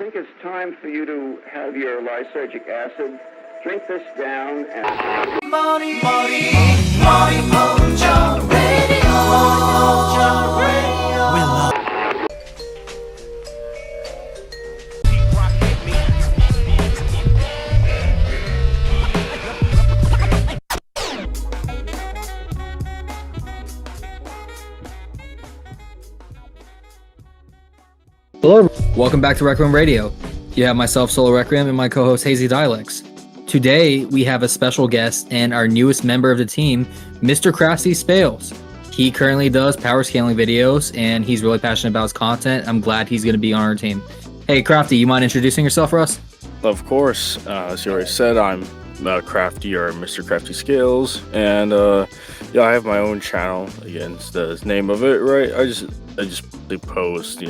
think it's time for you to have your lysergic acid. Drink this down and... Hello, welcome back to Rec Room Radio. You have myself, Sola Requiem, and my co-host, Hazy Dialects. Today, we have a special guest and our newest member of the team, Mr. Crafty Scales. He currently does power scaling videos, and he's really passionate about his content. I'm glad he's going to be on our team. Hey, Crafty, you mind introducing yourself for us? Of course. As you already said, I'm Crafty, or Mr. Crafty Scales, and yeah, I have my own channel. Again, it's the name of it, right? I just post,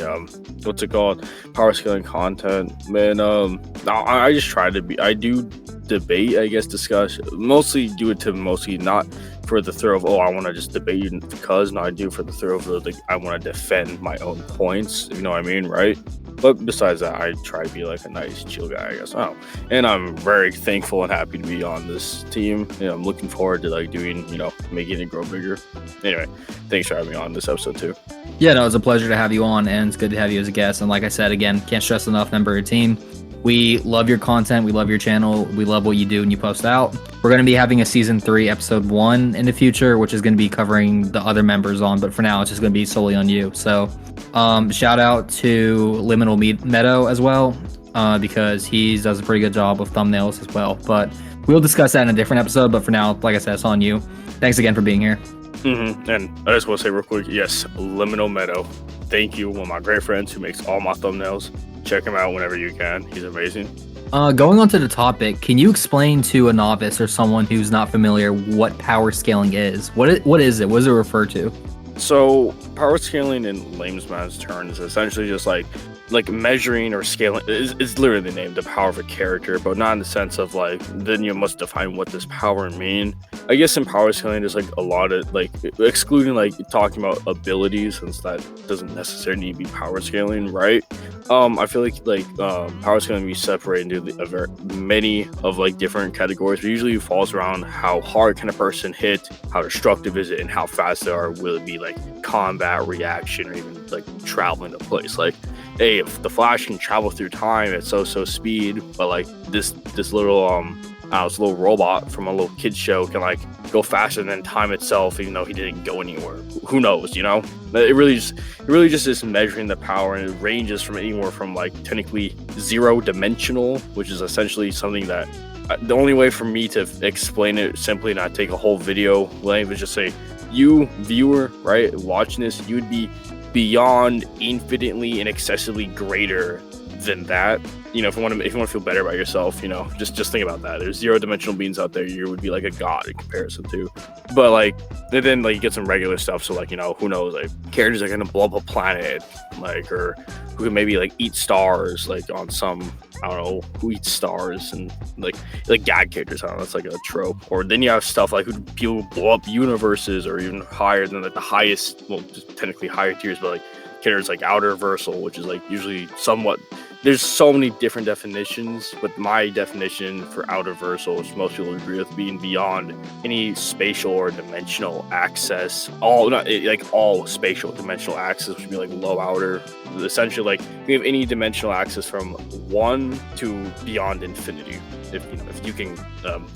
what's it called, power scaling content, man. I just try to be, I do debate, I guess, discuss, mostly do it to mostly not for the thrill of, oh, I want to just debate you because, no, I do for the thrill of, like, I want to defend my own points, you know what I mean, right? But besides that, I try to be like a nice, chill guy, I guess. Oh, and I'm very thankful and happy to be on this team. I'm looking forward to like doing, making it grow bigger. Anyway, thanks for having me on this episode too. Yeah, no, it's a pleasure to have you on, and it's good to have you as a guest. And like I said, again, can't stress enough, member of your team. We love your content. We love your channel. We love what you do and you post out. We're going to be having a season 3, episode 1 in the future, which is going to be covering the other members on. But for now, it's just going to be solely on you. So shout out to Liminal Meadow as well, because he does a pretty good job of thumbnails as well. But we'll discuss that in a different episode. But for now, like I said, it's on you. Thanks again for being here. And I just want to say real quick, yes, Liminal Meadow. Thank you, one of my great friends who makes all my thumbnails. Check him out whenever you can. He's amazing. Going on to the topic, can you explain to a novice or someone who's not familiar what power scaling is? What is it? What does it refer to? So power scaling in layman's terms is essentially just like measuring or scaling. It's literally named the power of a character, but not in the sense of like, then you must define what does power mean. I guess in power scaling, there's like a lot of like, excluding like talking about abilities, since that doesn't necessarily need to be power scaling, right? I feel like power scaling can be separated into many of like different categories, but usually it falls around how hard can a person hit, how destructive is it, and how fast they are. Will it be like combat, reaction, or even like traveling to place? Like, hey, if the Flash can travel through time at so speed, but like this little this little robot from a little kid's show can like go faster than time itself, even though he didn't go anywhere. Who knows, It really just is measuring the power, and it ranges from anywhere from like technically 0 dimensional, which is essentially something that the only way for me to explain it simply, not take a whole video length, is just say, you viewer, right, watching this, you'd be beyond infinitely and excessively greater than that. If you want to feel better about yourself, just think about that. There's 0 dimensional beings out there you would be like a god in comparison to. But like, and then like you get some regular stuff, so like, who knows, like characters are gonna blow up a planet, like, or who can maybe like eat stars, like on some, I don't know who eats stars, and like gag characters. I don't know, that's like a trope. Or then you have stuff like people who blow up universes, or even higher than like the highest, well, just technically higher tiers, but like characters like outer versal, which is like usually somewhat. There's so many different definitions, but my definition for outer versal, which most people agree with, being beyond any spatial or dimensional access. All spatial dimensional access would be like low outer. Essentially, like you have any dimensional access from 1 to beyond infinity. If you can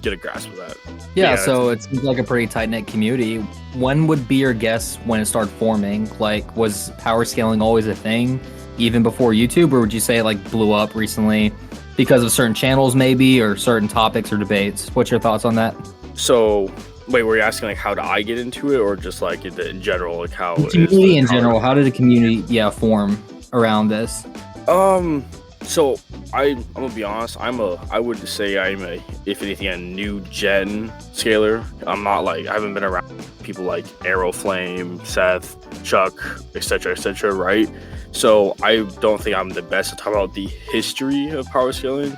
get a grasp of that. Yeah, so it seems like a pretty tight-knit community. When would be your guess when it started forming? Like, was power scaling always a thing, even before YouTube, or would you say it like blew up recently because of certain channels maybe, or certain topics or debates? What's your thoughts on that? So, wait, were you asking like how did I get into it, or just like in general, like how the community in general? How did the community form around this? So I'm gonna be honest. I would say I'm a, if anything, a new gen scaler. I'm not like, I haven't been around people like Aeroflame, Seth, Chuck, etc., right? So I don't think I'm the best to talk about the history of power scaling.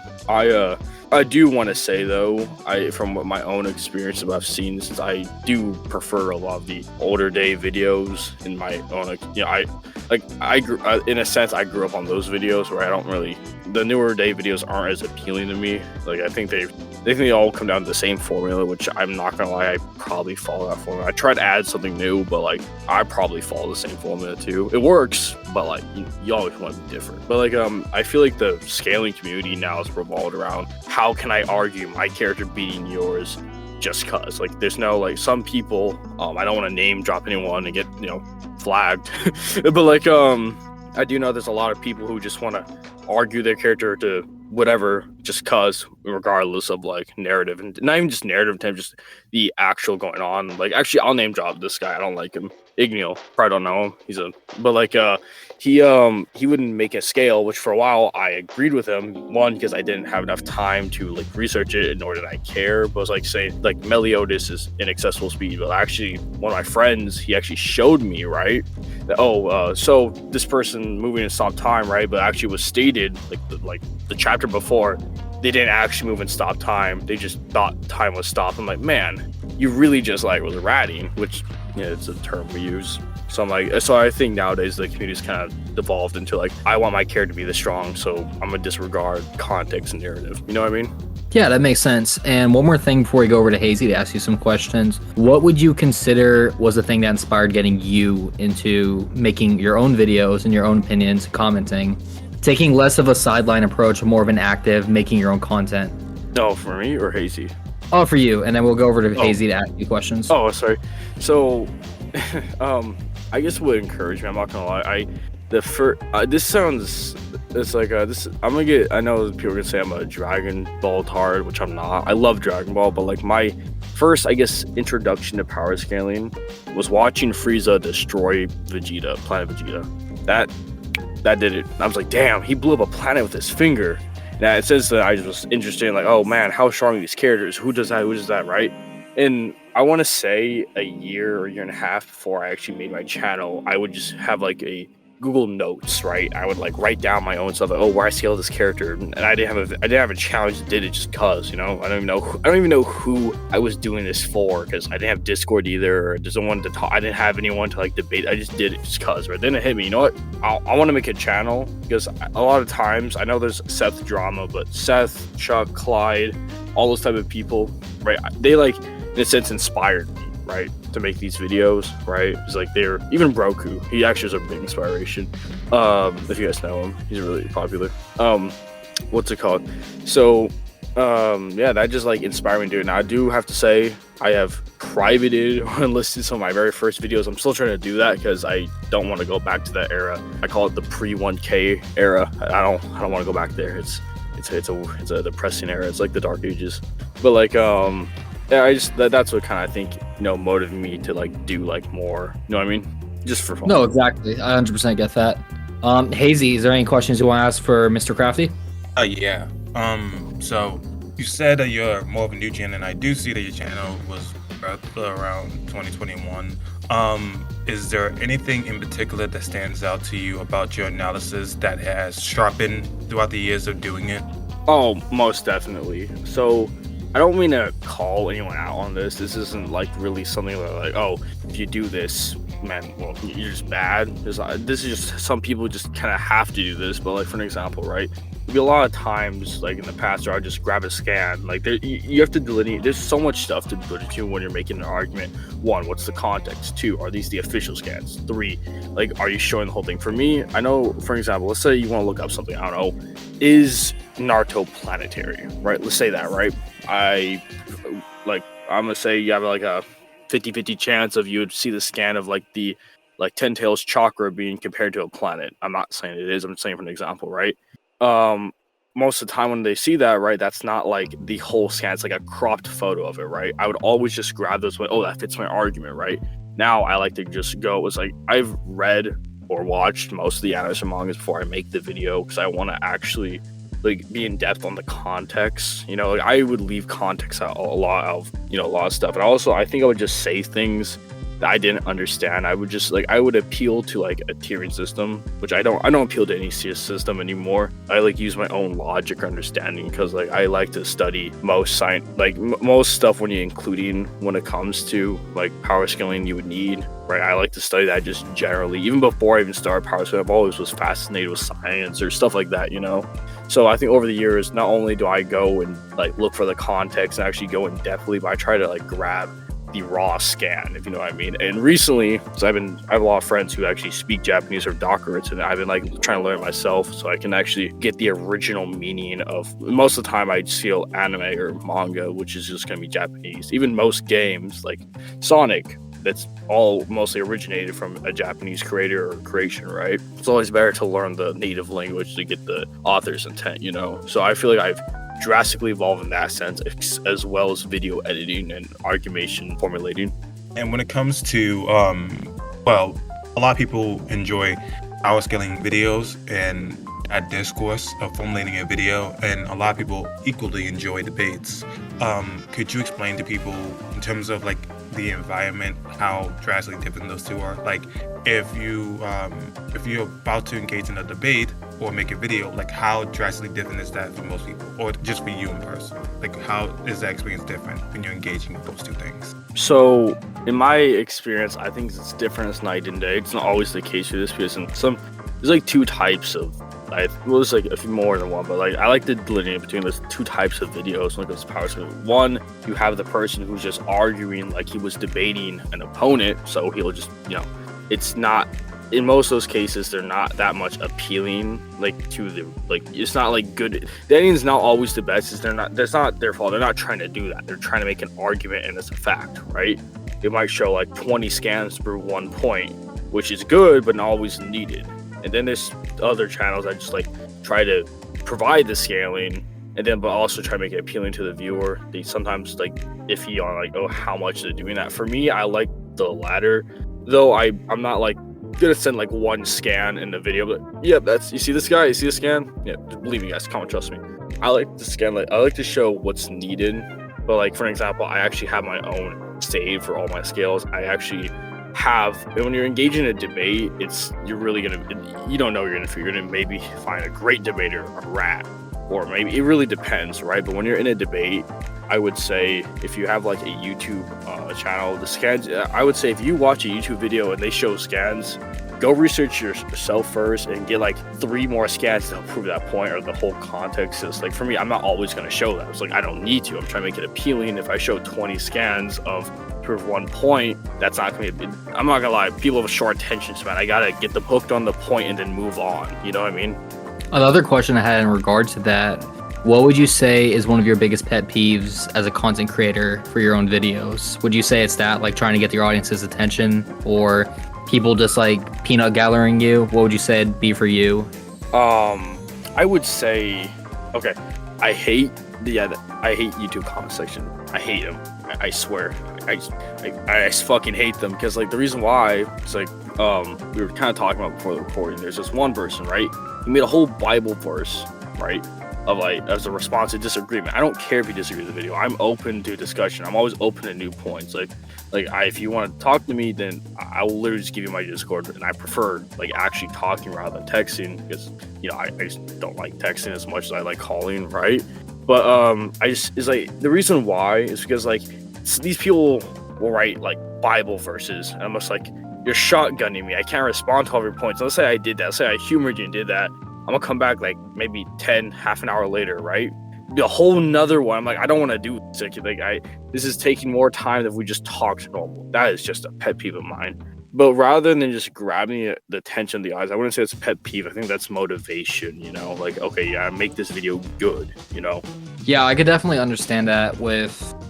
I do want to say though, from what my own experience that I've seen, since I do prefer a lot of the older day videos in my own, I grew in a sense I grew up on those videos where I don't really, the newer day videos aren't as appealing to me. Like I think they all come down to the same formula, which I'm not gonna lie, I probably follow that formula. I try to add something new, but like I probably follow the same formula too. It works, but like you always want to be different. But like I feel like the scaling community now is revolved around how can I argue my character beating yours just cause. Like there's no, like, some people, I don't want to name drop anyone and get flagged, but like I do know there's a lot of people who just want to argue their character to whatever just cause, regardless of like narrative, and not even just narrative time, just the actual going on. Like actually I'll name drop this guy, I don't like him, Igneel, probably don't know him, but like he wouldn't make a scale, which for a while I agreed with him, one because I didn't have enough time to like research it, nor did I care, but it was like saying like Meliodas is inaccessible speed, but actually one of my friends, he actually showed me, right, that, so this person moving in stop time, right, but actually was stated like the chapter before, they didn't actually move and stop time, they just thought time was stopped. I'm like, man, you really just like was ratting, which it's a term we use. So I'm like, so I think nowadays the community's kind of devolved into like, I want my character to be this strong, so I'm gonna disregard context and narrative. You know what I mean? Yeah, that makes sense. And one more thing before we go over to Hazy to ask you some questions. What would you consider was the thing that inspired getting you into making your own videos and your own opinions, commenting, taking less of a sideline approach, more of an active, making your own content? No, for me or Hazy? Oh, for you. And then we'll go over to Hazy to ask you questions. Oh, sorry. So, I guess what encouraged me, I'm not gonna lie, this sounds, it's like this, I'm gonna get, I know people are gonna say I'm a Dragon Ball tard, which I'm not. I love Dragon Ball, but like my first, I guess, introduction to power scaling was watching Frieza destroy Vegeta, Planet Vegeta. That did it. I was like, damn, he blew up a planet with his finger. Now it says that I was interested in like, oh man, how strong are these characters? Who does that, right? And I want to say a year or year and a half before I actually made my channel, I would just have like a Google Notes, right? I would like write down my own stuff, like, where I scale this character, and I didn't have a challenge that did it just cause, I don't even know who I was doing this for, because I didn't have Discord either, or there's no one to talk. I didn't have anyone to like debate. I just did it just cause, right? Then it hit me, you know what? I want to make a channel, because a lot of times I know there's Seth drama, but Seth, Chuck, Clyde, all those type of people, right? They like, in a sense, inspired me, right, to make these videos, right? It's like they're, even Broku, he actually is a big inspiration. If you guys know him, he's really popular. What's it called? So yeah, that just like inspired me to do it. Now I do have to say I have privated and listed some of my very first videos. I'm still trying to do that because I don't want to go back to that era. I call it the pre-1K era. I don't want to go back there. It's a depressing era. It's like the dark ages. But like yeah, that's what kind of I think motivated me to like do like more. You know what I mean? Just for fun. No, exactly. I 100% get that. Hazy, is there any questions you want to ask for Mr. Crafty? Yeah. So you said that you're more of a new gen, and I do see that your channel was around 2021. Is there anything in particular that stands out to you about your analysis that has sharpened throughout the years of doing it? Oh, most definitely. So I don't mean to call anyone out on this. This isn't like really something like, oh, if you do this, man, well, you're just bad. This is just, some people just kind of have to do this. But like, for an example, right? There'll be a lot of times, like in the past, where I just grab a scan. Like you have to delineate. There's so much stuff to put into when you're making an argument. One, what's the context? Two, are these the official scans? Three, like, are you showing the whole thing? For me, I know, for example, let's say you want to look up something. I don't know, is Naruto planetary, right? Let's say that, right? I'm gonna say you have like a 50-50 chance of you would see the scan of like the Ten Tails chakra being compared to a planet. I'm not saying it is, I'm saying for an example, right? Most of the time when they see that, right, that's not like the whole scan, it's like a cropped photo of it, right? I would always just grab those, oh, that fits my argument, right? Now I like to just go, it's like I've read or watched most of the animes and mangas before I make the video, because I want to actually like be in depth on the context. Like I would leave context out a lot of a lot of stuff, and also I think I would just say things that I didn't understand, I would just like, I would appeal to like a tiering system, which I don't appeal to any system anymore. I like use my own logic or understanding, because like I like to study most science, like most stuff when you're including when it comes to like power scaling you would need, right? I like to study that just generally. Even before I even started power scaling, I've always was fascinated with science or stuff like that, you know? So I think over the years, not only do I go and like look for the context and actually go in depthly, but I try to like grab the raw scan, if you know what I mean. And recently, so I have a lot of friends who actually speak Japanese or doctorates, and I've been like trying to learn it myself so I can actually get the original meaning of, most of the time I just feel anime or manga, which is just going to be Japanese. Even most games like Sonic, that's all mostly originated from a Japanese creator or creation, right? It's always better to learn the native language to get the author's intent, you know? So I feel like I've drastically evolved in that sense, as well as video editing and argumentation formulating. And when it comes to, well, a lot of people enjoy power scaling videos and a discourse of formulating a video, and a lot of people equally enjoy debates. Could you explain to people in terms of like the environment how drastically different those two are? Like if you're about to engage in a debate or make a video, like how drastically different is that for most people, or just for you in person? Like how is that experience different when you're engaging with those two things? So in my experience, I think it's different as night and day. It's not always the case for this, because there's like two types of, there's like a few more than one, but like I like to delineate between those two types of videos when it comes to power scaling. One, you have the person who's just arguing like he was debating an opponent, so he'll just, you know, it's not, in most of those cases, they're not that much appealing, like to the, like, it's not like good. The editing's not always the best. That's not their fault. They're not trying to do that. They're trying to make an argument, and it's a fact, right? It might show like 20 scans per 1 point, which is good, but not always needed. And then there's other channels that just like try to provide the scaling, and then but also try to make it appealing to the viewer. They sometimes like iffy on like, oh, how much they're doing that. For me, I like the latter, though I'm not like gonna send like one scan in the video, but yeah, that's, you see this guy, you see the scan, yeah, believe me guys, come on, trust me. I like to scan, like I like to show what's needed, but like for example, I actually have my own save for all my scales. I actually have, when you're engaging in a debate, you're really gonna, you don't know you're gonna maybe find a great debater, a rat, or maybe it really depends, right? But when you're in a debate, I would say if you have like a YouTube channel, the scans, I would say if you watch a YouTube video and they show scans, go research yourself first and get like 3 more scans to prove that point, or the whole context is like, for me, I'm not always going to show that. It's like, I don't need to. I'm trying to make it appealing. If I show 20 scans of prove 1 point, that's not going to be, I'm not going to lie, people have a short attention span. I got to get them hooked on the point and then move on. You know what I mean? Another question I had in regard to that, what would you say is one of your biggest pet peeves as a content creator for your own videos? Would you say it's that, like trying to get your audience's attention, or people just like peanut gallerying you? What would you say it'd be for you? I would say, okay, I hate YouTube comment section. I hate them. I swear. I fucking hate them, because like the reason why is like we were kind of talking about before the recording. There's this one person, right? He made a whole Bible verse, right? Of like as a response to disagreement. I don't care if you disagree with the video. I'm open to discussion. I'm always open to new points. If you want to talk to me, then I will literally just give you my Discord, and I prefer like actually talking rather than texting, because you know I just don't like texting as much as I like calling, right? But it's like the reason why is because like these people will write like Bible verses, and I'm just like, you're shotgunning me. I can't respond to all your points. Let's say I did that. Let's say I humored you and did that. I'm gonna come back like maybe half an hour later, right? Be a whole nother one. I'm like, I don't want to do this. This is taking more time than if we just talked normal. That is just a pet peeve of mine. But rather than just grabbing the attention of the eyes, I wouldn't say it's a pet peeve. I think that's motivation, you know? Like, okay, yeah, make this video good, you know? Yeah, I could definitely understand that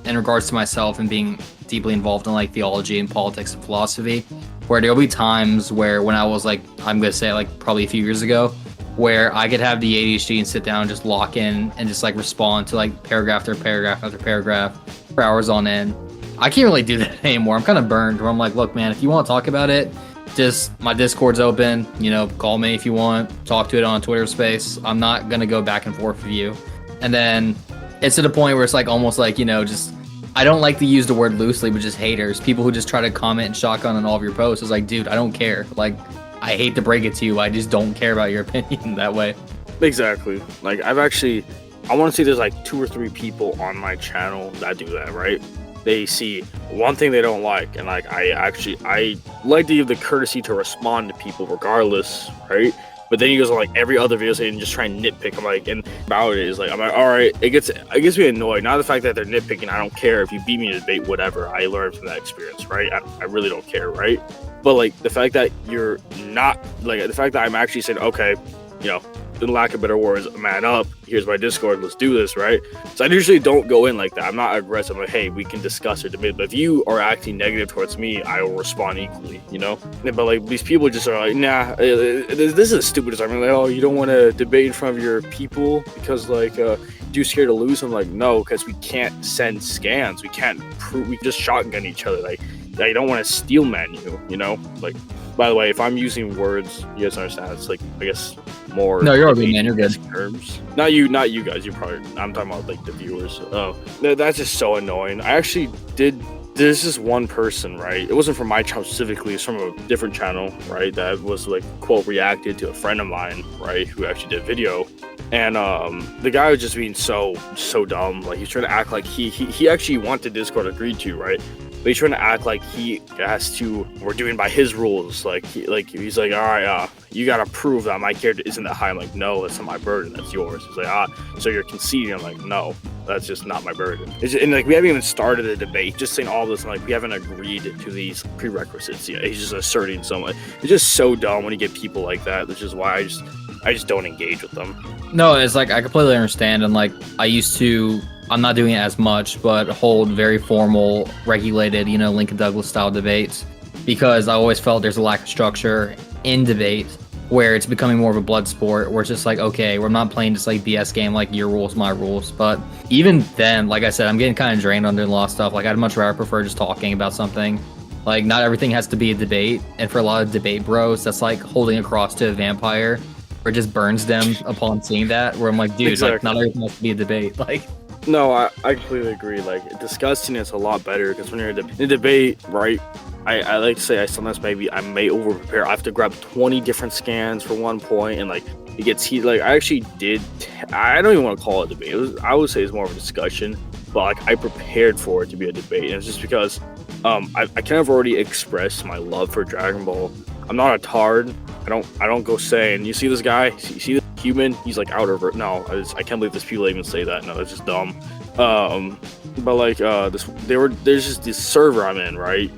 in regards to myself and being deeply involved in like theology and politics and philosophy, where there'll be times where when I was like, I'm gonna say like probably a few years ago, where I could have the ADHD and sit down and just lock in and just like respond to like paragraph after paragraph after paragraph for hours on end. I can't really do that anymore. I'm kind of burned, where I'm like, look, man, if you want to talk about it, just my Discord's open, you know, call me if you want, talk to it on Twitter space. I'm not going to go back and forth with you. And then it's to the point where it's like almost like, you know, just I don't like to use the word loosely, but just haters, people who just try to comment and shotgun on all of your posts. It's like, dude, I don't care. Like, I hate to break it to you, I just don't care about your opinion that way. Exactly. Like I want to see there's like 2 or 3 people on my channel that do that, right? They see one thing they don't like, and like I like to give the courtesy to respond to people regardless, right? But then he goes on like every other video and just try and nitpick. I'm like, and about it is like, I'm like, all right, it gets me annoyed. Not the fact that they're nitpicking. I don't care if you beat me in a debate, whatever. I learned from that experience, right? I really don't care, right? But like the fact that you're not like the fact that I'm actually saying, okay, you know, in lack of better words, man up. Here's my Discord. Let's do this, right? So I usually don't go in like that. I'm not aggressive. I'm like, hey, we can discuss or debate. But if you are acting negative towards me, I will respond equally, you know? But like these people just are like, nah, this is the stupidest. I mean, like, oh, you don't want to debate in front of your people because like you're scared to lose. I'm like, no, because we can't send scans. We can't prove. We just shotgun each other. Like I don't want to steel man you know? Like, by the way, if I'm using words, you guys understand. It's like, I guess, more. No, you're okay, man. You're good. Terms. Not you guys. You probably. I'm talking about like the viewers. Oh, that's just so annoying. I actually did. There's this one person, right? It wasn't from my channel specifically. It's from a different channel, right? That was like quote reacted to a friend of mine, right? Who actually did video, and the guy was just being so dumb. Like he's trying to act like he actually wanted Discord agreed to, right? But he's trying to act like he has to. We're doing by his rules. Like he's like, all right, you gotta prove that my character isn't that high. I'm like, no, that's not my burden. That's yours. He's like, so you're conceding. I'm like, no, that's just not my burden. And like we haven't even started a debate. Just saying all this, and like we haven't agreed to these prerequisites yet. He's just asserting so much. It's just so dumb when you get people like that. Which is why I just don't engage with them. No, it's like I completely understand, and like I'm not doing it as much, but hold very formal, regulated, you know, Lincoln Douglas style debates, because I always felt there's a lack of structure in debate where it's becoming more of a blood sport, where it's just like, okay, we're not playing just like BS game, like your rules, my rules. But even then, like I said, I'm getting kind of drained under the law stuff. Like I'd much rather prefer just talking about something. Like not everything has to be a debate, and for a lot of debate bros, that's like holding a cross to a vampire, or just burns them upon seeing that. Where I'm like, dude, exactly. like not everything has to be a debate, like. No, I completely agree. Like discussing is a lot better because when you're in a debate, right? I like to say I may over prepare. I have to grab 20 different scans for one point, and like it gets heated. Like I actually did. I don't even want to call it a debate. I would say it's more of a discussion, but like I prepared for it to be a debate, and it's just because I kind of already expressed my love for Dragon Ball. I'm not a tard. I don't go saying, you see this guy? You see this human? He's like outer. No, I can't believe this people even say that. No, that's just dumb. But like there's just this server I'm in, right?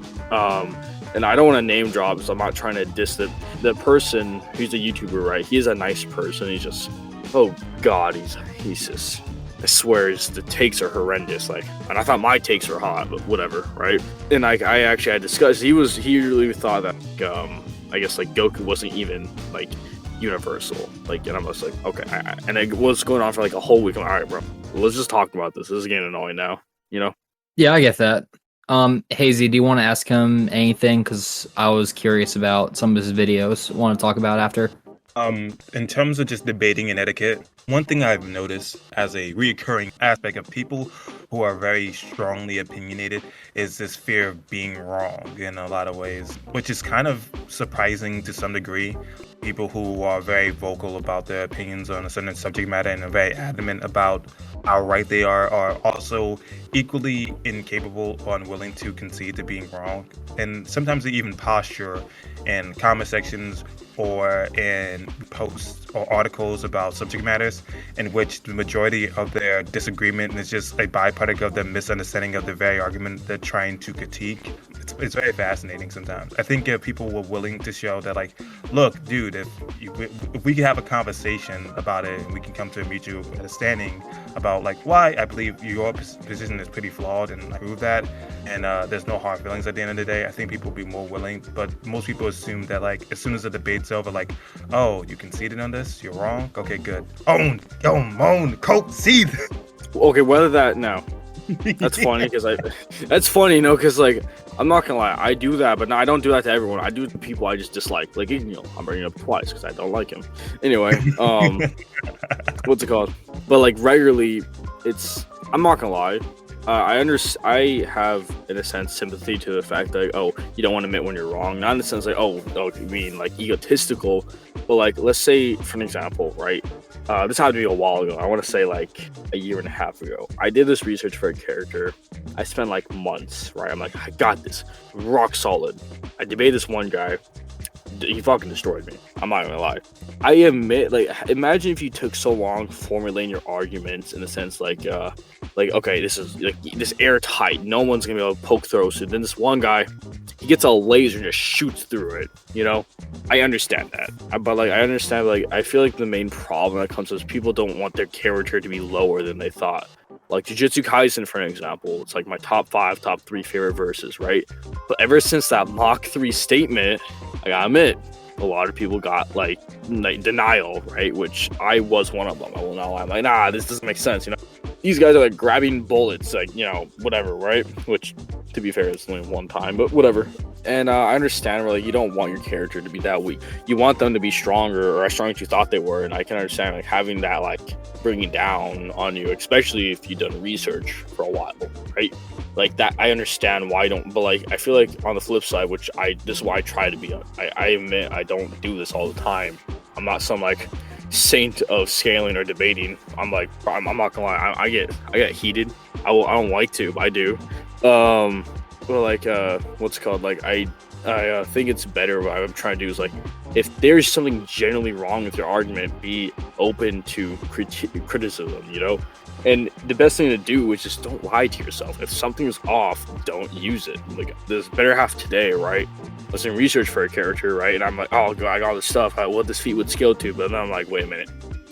And I don't want to name drop, so I'm not trying to diss the person who's a YouTuber, right? He is a nice person. He's just, oh god, he's just. I swear, the takes are horrendous. Like, and I thought my takes were hot, but whatever, right? And like, I actually had discussed. He really thought that, I guess like Goku wasn't even like universal. Like, and I'm just like, okay. And it was going on for like a whole week. I'm like, all right, bro, let's just talk about this. This is getting annoying now, you know? Yeah, I get that. Hazy, do you want to ask him anything? Because I was curious about some of his videos. Want to talk about after? In terms of just debating and etiquette, one thing I've noticed as a recurring aspect of people who are very strongly opinionated is this fear of being wrong in a lot of ways, which is kind of surprising to some degree. People who are very vocal about their opinions on a certain subject matter and are very adamant about how right they are also equally incapable or unwilling to concede to being wrong. And sometimes they even posture in comment sections or in posts or articles about subject matters in which the majority of their disagreement is just a byproduct of the misunderstanding of the very argument they're trying to critique. It's very fascinating sometimes. I think if people were willing to show that, like, look, dude, if we could have a conversation about it and we can come to a mutual understanding about, like, why I believe your position is pretty flawed and I prove that, and there's no hard feelings at the end of the day, I think people would be more willing. But most people assume that, like, as soon as the debate's over, like, oh, you conceded on this? You're wrong? Okay, good. Own, concede. Okay, whether that, no. That's funny because that's funny, you know, because like I'm not gonna lie, I do that, but no, I don't do that to everyone. I do it to people I just dislike. Like, you know, I'm bringing it up twice because I don't like him. Anyway, what's it called? But like regularly, I'm not gonna lie, I have, in a sense, sympathy to the fact that, oh, you don't want to admit when you're wrong. Not in the sense like, oh, you mean like egotistical, but like, let's say, for an example, right? This had to be a while ago. I want to say like a year and a half ago. I did this research for a character. I spent like months, right? I'm like, I got this, rock solid. I debated this one guy. He fucking destroyed me. I'm not gonna lie. I admit, like, imagine if you took so long formulating your arguments in the sense like okay, this is like this airtight. No one's gonna be able to poke through. So then this one guy, he gets a laser and just shoots through it. You know, I understand that, but like I understand, like I feel like the main problem that comes is people don't want their character to be lower than they thought. Like Jujutsu Kaisen, for an example, it's like my top 3 favorite verses, right? But ever since that Mach 3 statement, I gotta admit, a lot of people got like denial, right? Which I was one of them. I will not lie. I'm like, nah, this doesn't make sense. You know, these guys are like grabbing bullets, like, you know, whatever, right? Which, to be fair, it's only one time, but whatever. And I understand where like you don't want your character to be that weak. You want them to be stronger or as strong as you thought they were. And I can understand like having that like bringing down on you, especially if you've done research for a while, right? Like that, I understand why I don't. But like I feel like on the flip side, which this is why I try to be. I admit I don't do this all the time. I'm not some like saint of scaling or debating. I'm like I'm not gonna lie. I get heated. I don't like to, but I do. Well, like what's it called? Like I think it's better. What I'm trying to do is like, if there's something generally wrong with your argument, be open to criticism, you know? And the best thing to do is just don't lie to yourself. If something is off, don't use it. Like this better half today, right? I was doing research for a character, right? And I'm like, oh, God, I got all this stuff. What this feat would scale to. But then I'm like, wait a minute.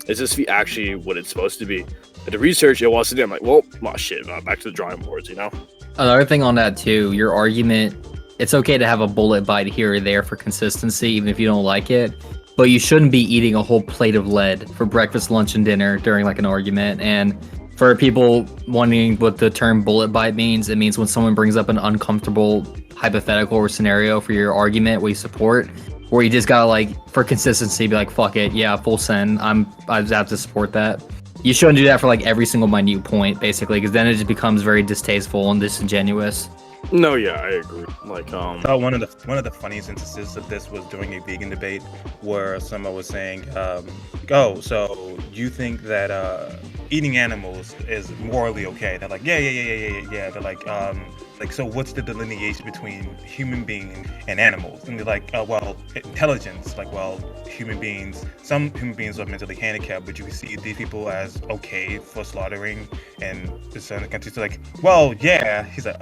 Is this feat actually what it's supposed to be? At the research, it wasn't. I'm like, well, shit, back to the drawing boards, you know? Another thing on that too, your argument, it's okay to have a bullet bite here or there for consistency, even if you don't like it, but you shouldn't be eating a whole plate of lead for breakfast, lunch, and dinner during like an argument. And for people wondering what the term bullet bite means, it means when someone brings up an uncomfortable hypothetical or scenario for your argument where you support, where you just gotta like, for consistency, be like, fuck it, yeah, full send, I just have to support that. You shouldn't do that for like every single minute point, basically, because then it just becomes very distasteful and disingenuous. No, yeah, I agree. Like, one of the funniest instances of this was during a vegan debate where someone was saying, "Oh, so you think that eating animals is morally okay?" They're like, "Yeah." They're like, so what's the delineation between human being and animals? And they're like, well, intelligence. Like, well, some human beings are mentally handicapped, but you see these people as okay for slaughtering and certain countries. So like, well, yeah. He's like,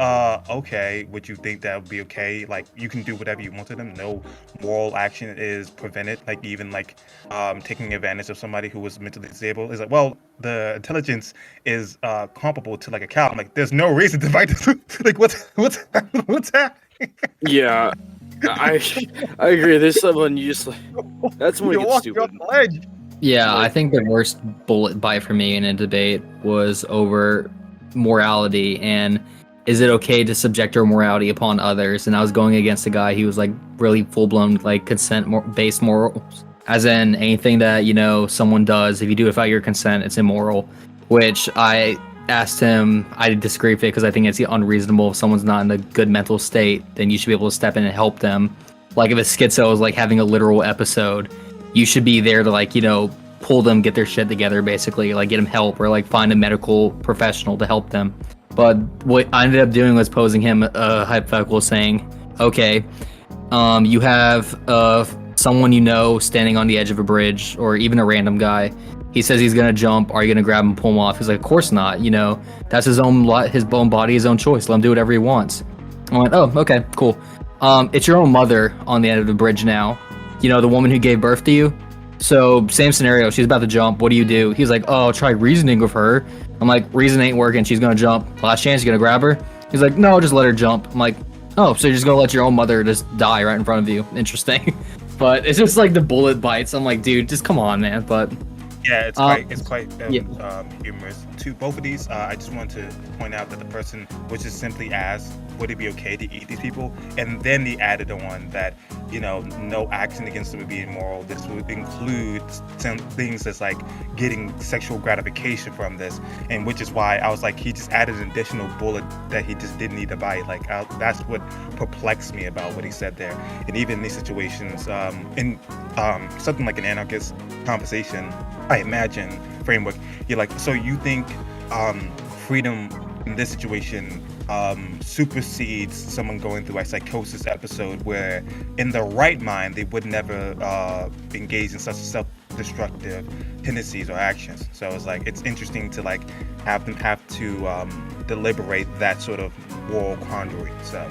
okay. Would you think that would be okay? Like, you can do whatever you want to them. No moral action is prevented. Like, even like taking advantage of somebody who was mentally disabled. Is like, well, the intelligence is comparable to like a cow. I'm like, there's no reason to fight this. Like, what's happening? Yeah, I agree. There's someone you just like, that's when you get stupid. Yeah, I think the worst bullet bite for me in a debate was over morality and is it okay to subject your morality upon others? And I was going against a guy who was like really full-blown like consent-based morals. As in anything that, you know, someone does, if you do it without your consent, it's immoral. Which I asked him, I disagree with it because I think it's unreasonable. If someone's not in a good mental state, then you should be able to step in and help them. Like if a schizo is like having a literal episode, you should be there to like, you know, pull them, get their shit together, basically, like get them help or like find a medical professional to help them. But what I ended up doing was posing him a hypothetical saying, okay, you have someone you know standing on the edge of a bridge or even a random guy. He says he's gonna jump. Are you gonna grab him and pull him off? He's like, of course not. You know, that's his own body, his own choice. Let him do whatever he wants. I'm like, oh, okay, cool. It's your own mother on the end of the bridge now. You know, the woman who gave birth to you. So same scenario. She's about to jump. What do? He's like, oh, try reasoning with her. I'm like, reason ain't working. She's gonna jump. Last chance. You gonna grab her? He's like, no, just let her jump. I'm like, oh, so you're just gonna let your own mother just die right in front of you? Interesting. But it's just like the bullet bites. I'm like, dude, just come on, man. But yeah, it's quite humorous. To both of these, I just want to point out that the person was just simply asked would it be okay to eat these people? And then he added on that, no action against them would be immoral. This would include some things that's like getting sexual gratification from this, and which is why I was like, he just added an additional bullet that he just didn't need to bite. Like that's what perplexed me about what he said there. And even in these situations, in something like an anarchist conversation, I imagine framework, you're like, so you think freedom in this situation supersedes someone going through a psychosis episode where in the right mind they would never engage in such self-destructive tendencies or actions. So it's like, it's interesting to like have to deliberate that sort of moral quandary. So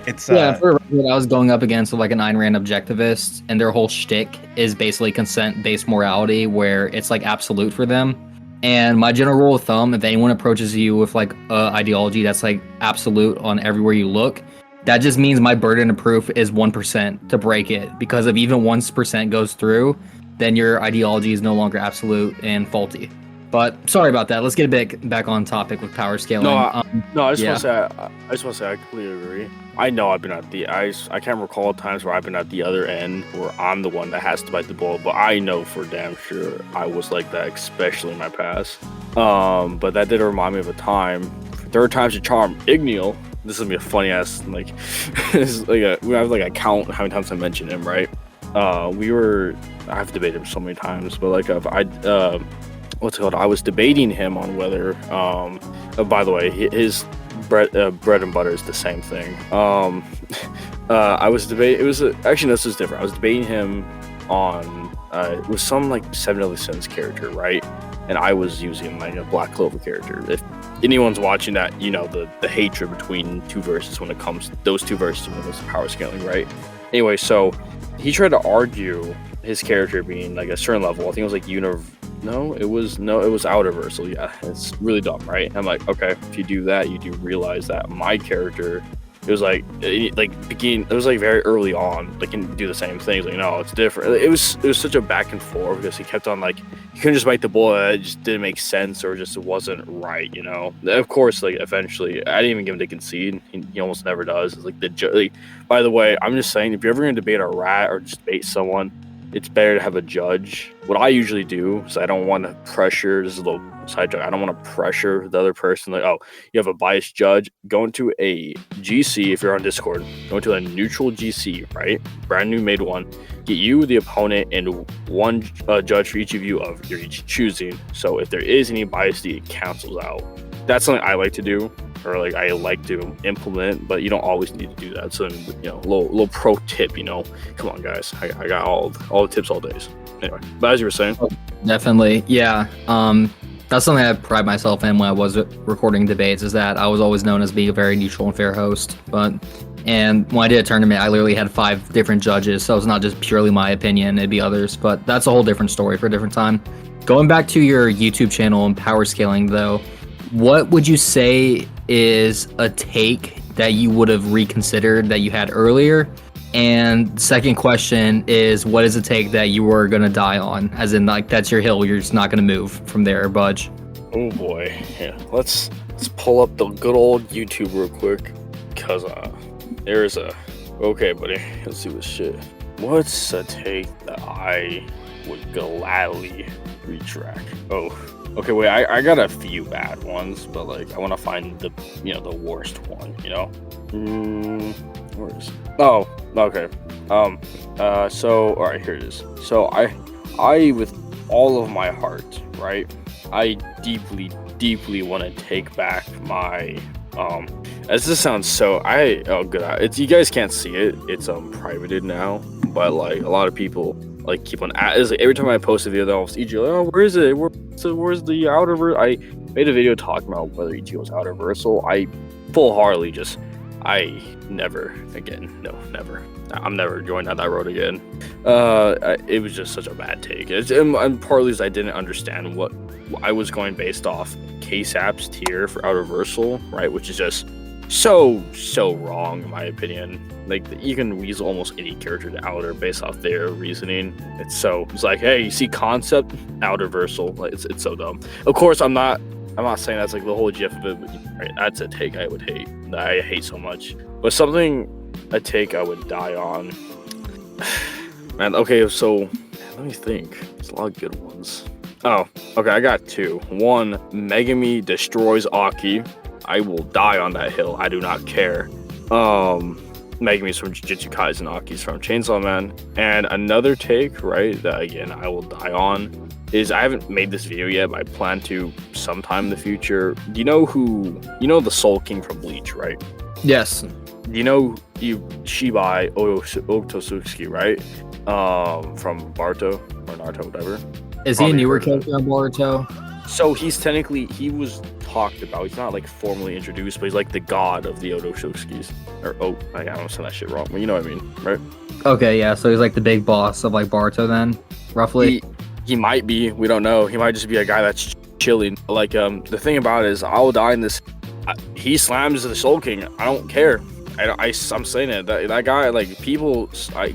it's for I was going up against like an Ayn Rand objectivist, and their whole shtick is basically consent-based morality, where it's like absolute for them. And my general rule of thumb, if anyone approaches you with like ideology that's like absolute on everywhere you look, that just means my burden of proof is 1% to break it. Because if even 1% goes through, then your ideology is no longer absolute and faulty. But sorry about that. Let's get back on topic with power scaling. I just want to say I completely agree. I know I've been at I can't recall times where I've been at the other end where I'm the one that has to bite the bullet, but I know for damn sure I was like that, especially in my past. But that did remind me of a time. Third time's a charm. Igneal. This is gonna be a funny ass like. We have like a count how many times I mentioned him, right? I've debated him so many times, but like what's it called? I was debating him on whether. By the way, his bread and butter is the same thing. I was debating. It was actually this is different. I was debating him on it was some like Seven Deadly Sins character, right? And I was using like a Black Clover character. If anyone's watching that, the hatred between two verses when it comes those two verses when it comes to power scaling, right? Anyway, so he tried to argue his character being like a certain level. I think it was like it was Outerversal. Yeah, it's really dumb, right? I'm like, okay, if you do that, you do realize that my character, it was like very early on, like can do the same things. Like, no, it's different. It was such a back and forth because he kept on like, you couldn't just bite the bullet. It just didn't make sense or just wasn't right, Of course, like eventually, I didn't even give him to concede. He almost never does. It's like by the way, I'm just saying, if you're ever gonna debate a rat or just debate someone, it's better to have a judge. What I usually do is I don't want to pressure. This is a little side joke. I don't want to pressure the other person. Like, oh, you have a biased judge. Go into a GC if you're on Discord. Go into a neutral GC, right? Brand new made one. Get you, the opponent, and one judge for each of you of your each choosing. So if there is any bias, it cancels out. That's something I like to do, or like I like to implement, but you don't always need to do that. So little pro tip, come on guys, I got all the tips all days. Anyway, but as you were saying, definitely, yeah. That's something I pride myself in when I was recording debates, is that I was always known as being a very neutral and fair host. And when I did a tournament, I literally had 5 different judges, so it's not just purely my opinion, it'd be others. But that's a whole different story for a different time. Going back to your YouTube channel and power scaling, though, what would you say is a take that you would have reconsidered that you had earlier? And second question is, what is a take that you were going to die on? As in, like, that's your hill, you're just not going to move from there or budge. Oh boy. Yeah. Let's pull up the good old YouTube real quick. Because there's a... Okay, buddy. Let's see this shit. What's a take that I would gladly retract? Oh, okay, wait, I got a few bad ones, but like I want to find the the worst one, where is it? Oh, okay. So all right, here it is. So I with all of my heart, right, I deeply want to take back my as this sounds so it's, you guys can't see it, it's privated now, but like a lot of people like keep on every time I post a video, they'll EG like, oh, where is it? Where's the Outerversal? I made a video talking about whether EG was Outerversal. I full-heartedly never again. No, never. I'm never going down that road again. It was just such a bad take. And partly is I didn't understand what I was going based off KSAP's tier for Outerversal, right? Which is just so wrong in my opinion. Like, you can weasel almost any character to outer based off their reasoning. It's like, hey, you see concept, Outerversal. Like, it's so dumb. Of course, I'm not I'm not saying that's like the whole gif of it, but right, that's a take I would hate. That I hate so much. But a take I would die on. Man, okay, so let me think. There's a lot of good ones. Oh, okay, I got two. One, Megami destroys Aki. I will die on that hill. I do not care. Megami's from Jujutsu Kaisen, Aki's from Chainsaw Man. And another take, right, that again I will die on is I haven't made this video yet, but I plan to sometime in the future. Do you know the Soul King from Bleach, right? Yes. Do you know Shibai Otosuki, right? From Baruto or Naruto, whatever. Is he a newer character on Boruto? So he was talked about. He's not like formally introduced, but he's like the god of the Otoshokis. I don't say that shit wrong, but you know what I mean, right? Okay, yeah. So he's like the big boss of like Boruto, then, roughly. He might be. We don't know. He might just be a guy that's chilling. Like the thing about it is, I will die in this. He slams the Soul King. I don't care. I'm saying it. That guy, like people,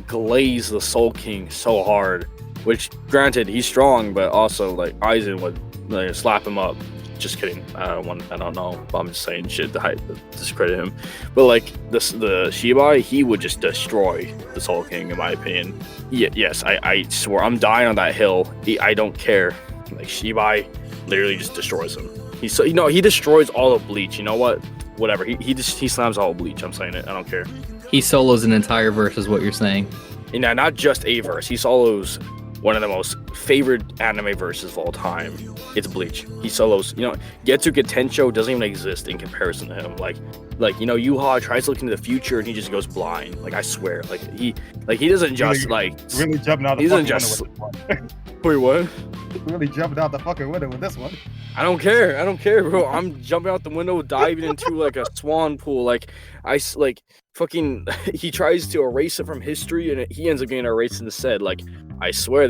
glaze the Soul King so hard. Which, granted, he's strong, but also like Aizen would slap him up. Just kidding. I don't know. I'm just saying shit to discredit him. But like the Shibai, he would just destroy the Soul King, in my opinion. Yes, I swear, I'm dying on that hill. I don't care. Like Shibai, literally just destroys him. He destroys all of Bleach. You know what? Whatever. He slams all of Bleach. I'm saying it. I don't care. He solos an entire verse, is what you're saying. And not just a verse. He solos one of the most favorite anime verses of all time. It's Bleach. He solos, Getsuga Tensho doesn't even exist in comparison to him. Yuha tries to look into the future and he just goes blind. Like, I swear. He doesn't just really jumping out the fucking window with this one. Wait, what? Really jumping out the fucking window with this one. I don't care, bro. I'm jumping out the window, diving into like a swan pool. He tries to erase it from history and he ends up getting erased instead. Like, I swear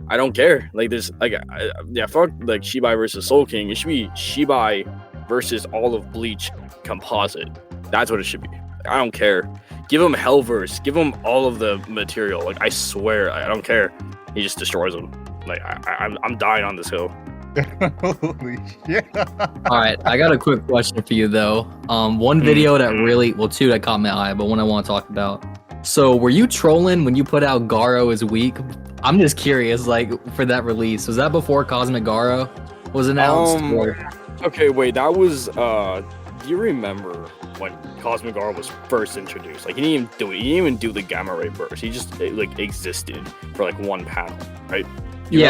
I don't care. Like, fuck like Shibai versus Soul King. It should be Shibai versus all of Bleach composite. That's what it should be. I don't care. Give him Hellverse. Give him all of the material. Like, I swear, I don't care. He just destroys them. Like, I'm dying on this hill. Holy shit. All right, I got a quick question for you though. One video that really, two that caught my eye, but one I want to talk about. So, were you trolling when you put out Garo is weak? I'm just curious, like, for that release, was that before Cosmic Garo was announced? Okay, wait, that was do you remember when Cosmic Garo was first introduced? Like, he didn't even do it. He didn't even do the Gamma Ray burst. He just existed for like one panel, right?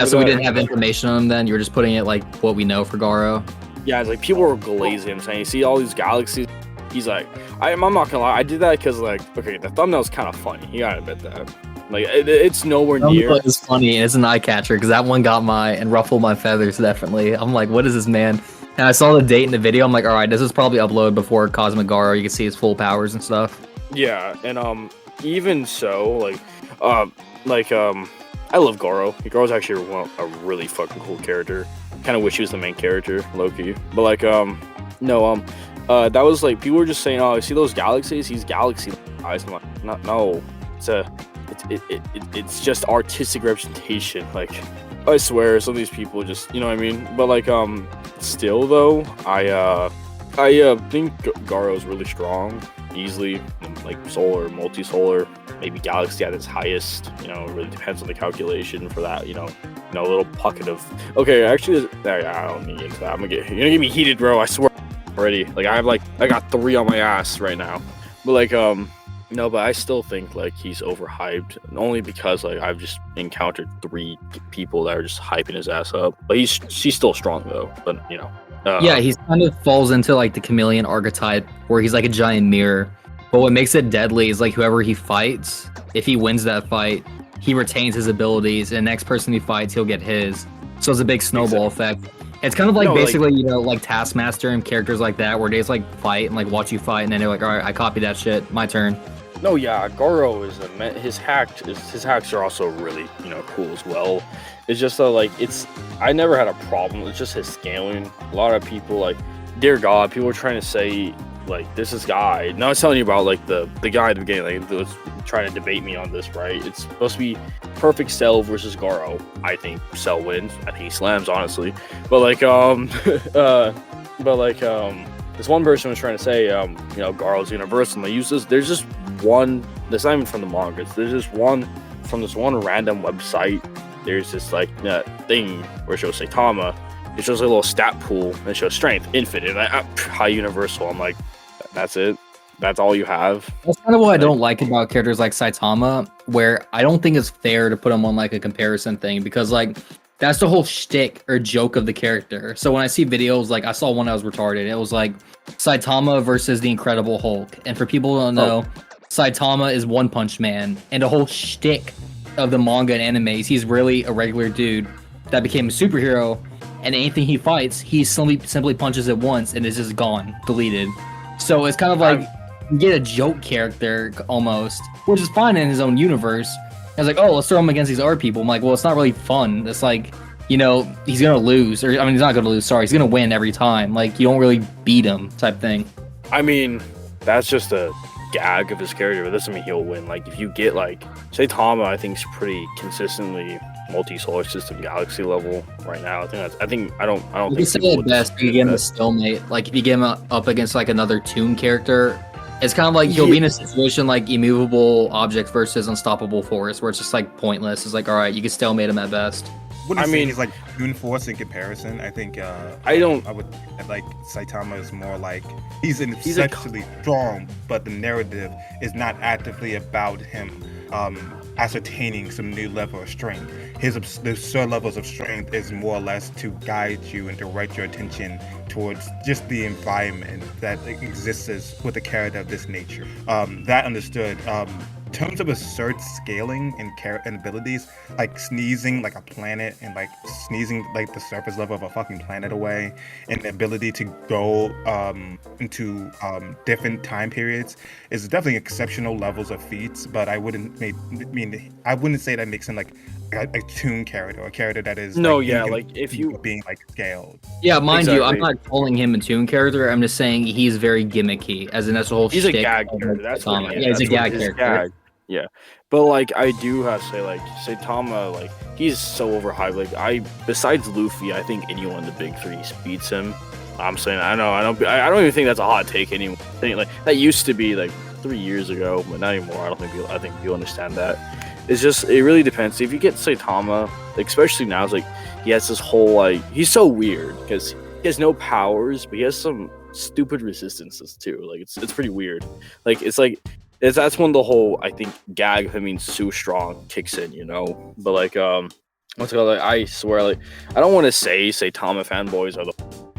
So we didn't have information on him then. You were just putting it like what we know for Garo. Yeah, it's like people were glazing him, saying, "You see all these galaxies." He's like, I'm not gonna lie, I did that because the thumbnail's kind of funny. You gotta admit that. Like, it's nowhere near. It's funny and it's an eye catcher because that one got and ruffled my feathers definitely. I'm like, what is this, man? And I saw the date in the video. I'm like, all right, this is probably uploaded before Cosmic Garo. You can see his full powers and stuff. Yeah, and even so, I love Goro. Goro's actually a really fucking cool character. Kind of wish he was the main character, low-key. But that was like, people were just saying, oh, see those galaxies? He's galaxy eyes. I'm like, no, it's just artistic representation. Like, I swear, some of these people just, you know what I mean? But still though, I think Garo's really strong, easily, like solar, multi-solar, maybe galaxy at its highest. It really depends on the calculation for that. A little pocket of. Okay, actually, I don't need to get into that. You're gonna get me heated, bro. I swear already. Like, I got 3 on my ass right now. But no, but I still think he's overhyped, only because I've just encountered 3 people that are just hyping his ass up. But she's still strong though. But he kind of falls into the chameleon archetype where he's like a giant mirror. But what makes it deadly is whoever he fights, if he wins that fight, he retains his abilities, and the next person he fights, he'll get his. So it's a big snowball effect. It's kind of basically, Taskmaster and characters like that, where they just fight and watch you fight, and then they're like, all right, I copied that shit, my turn. No, yeah, Goro is his hacks are also really cool as well. It's just I never had a problem. It's just his scaling. A lot of people dear God, people were trying to say this is guy. No, I was telling you about the guy at the beginning was trying to debate me on this, right? It's supposed to be perfect Cell versus Garo. I think Cell wins. I think he slams, honestly. But like this one person was trying to say Garo's universal, and they use this. There's just one. That's not even from the manga. There's just one from this one random website. There's this like thing where it shows Saitama. It shows a little stat pool and it shows strength, infinite, high universal. I'm like, that's it. That's all you have. That's kind of what I don't like about characters like Saitama, where I don't think it's fair to put him on like a comparison thing, because like that's the whole shtick or joke of the character. So when I see videos, like I saw one that was retarded. It was like Saitama versus the Incredible Hulk. And for people who don't know, Saitama is One Punch Man, and the whole shtick of the manga and animes, he's really a regular dude that became a superhero, and anything he fights, he simply punches it once and it's just gone, deleted. So it's kind of like you get a joke character almost, which is fine in his own universe. I was like, oh, let's throw him against these other people. I'm like, well, it's not really fun. It's like, he's gonna lose, or I mean, he's not gonna lose. Sorry, he's gonna win every time. Like, you don't really beat him, type thing. I mean, that's just a gag of his character, but that doesn't mean he'll win. Like, if you get like Saitama, I think is pretty consistently multi-solar system galaxy level right now. I don't You can say it best. You get him a stalemate. Like, if you get him up against like another Toon character, it's kind of like he'll be in a situation like Immovable Object versus Unstoppable Force, where it's just like pointless. It's like, all right, you can stalemate him at best. I mean, he's like Toon Force in comparison. I think I would like Saitama is more like he's essentially strong, but the narrative is not actively about him ascertaining some new level of strength. The certain levels of strength is more or less to guide you and direct your attention towards just the environment that exists with a character of this nature. That understood. In terms of assert scaling and abilities, like sneezing like a planet and like sneezing like the surface level of a fucking planet away, and the ability to go into different time periods is definitely exceptional levels of feats. But I wouldn't say that makes him like a Toon character, a character that is if you being like scaled. Yeah, mind you, I'm not calling him a Toon character. I'm just saying he's very gimmicky, as in that's the whole. He's a gag character. That's what he's a gag character. Yeah, but like I do have to say, like Saitama, like he's so overhyped. Like besides Luffy, I think anyone in the big three beats him. I'm saying I don't even think that's a hot take anymore. Like that used to be like 3 years ago, but not anymore. I think you'll understand that. It's just, it really depends. If you get Saitama, like, especially now, it's like he has this whole like he's so weird because he has no powers, but he has some stupid resistances too. Like it's pretty weird. Like that's when the whole, I think, gag of him being so strong kicks in, But like what's it called? Like, I swear, like I don't want to say Saitama fanboys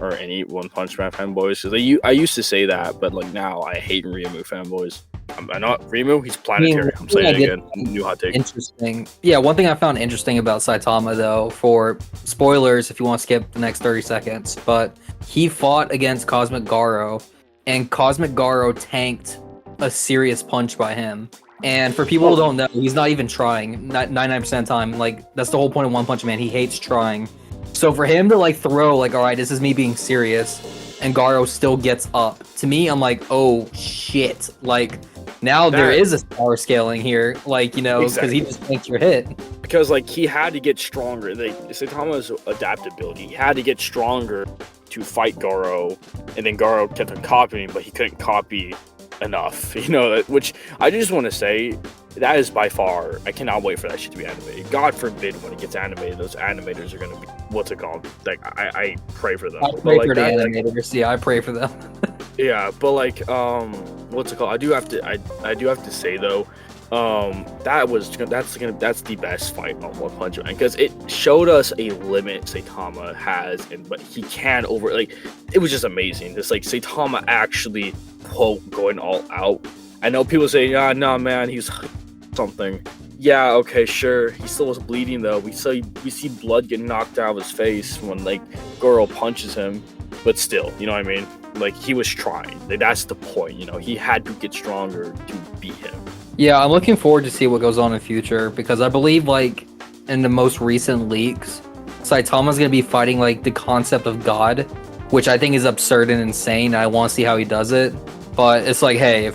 or any One Punch Man fanboys, because I used to say that, but like now I hate Ryumu fanboys. I'm not Ryumu, he's planetary. I'm saying it again. New hot take. Interesting. Yeah, one thing I found interesting about Saitama, though, for spoilers if you want to skip the next 30 seconds, but he fought against Cosmic Garo, and Cosmic Garo tanked a serious punch by him. And for people who don't know, he's not even trying 99% of the time. Like, that's the whole point of One Punch Man. He hates trying. So for him to like throw like, all right, this is me being serious, and Garo still gets up, to me, I'm like, oh shit, like now there is a power scaling here, like, because he just makes your hit. Because like he had to get stronger. Like Saitama's adaptability, he had to get stronger to fight Garo, and then Garo kept on copying, but he couldn't copy enough, which I just want to say, that is by far, I cannot wait for that shit to be animated. God forbid when it gets animated, those animators are going to be, what's it called? Like, I pray for them. I pray for the animators, yeah, I pray for them. Yeah, but like, what's it called? I do have to say though, that's the best fight on One Punch Man, because it showed us a limit Saitama has, but he can it was just amazing. Just like Saitama actually, quote, going all out. I know people say, no man, he's something. Yeah, okay, sure. He still was bleeding though. We see blood get knocked out of his face when like Goro punches him, but still, you know what I mean? Like, he was trying. Like, that's the point, he had to get stronger to beat him. Yeah, I'm looking forward to see what goes on in the future, because I believe like in the most recent leaks, Saitama's gonna be fighting like the concept of God, which I think is absurd and insane. I want to see how he does it, but it's like, hey, if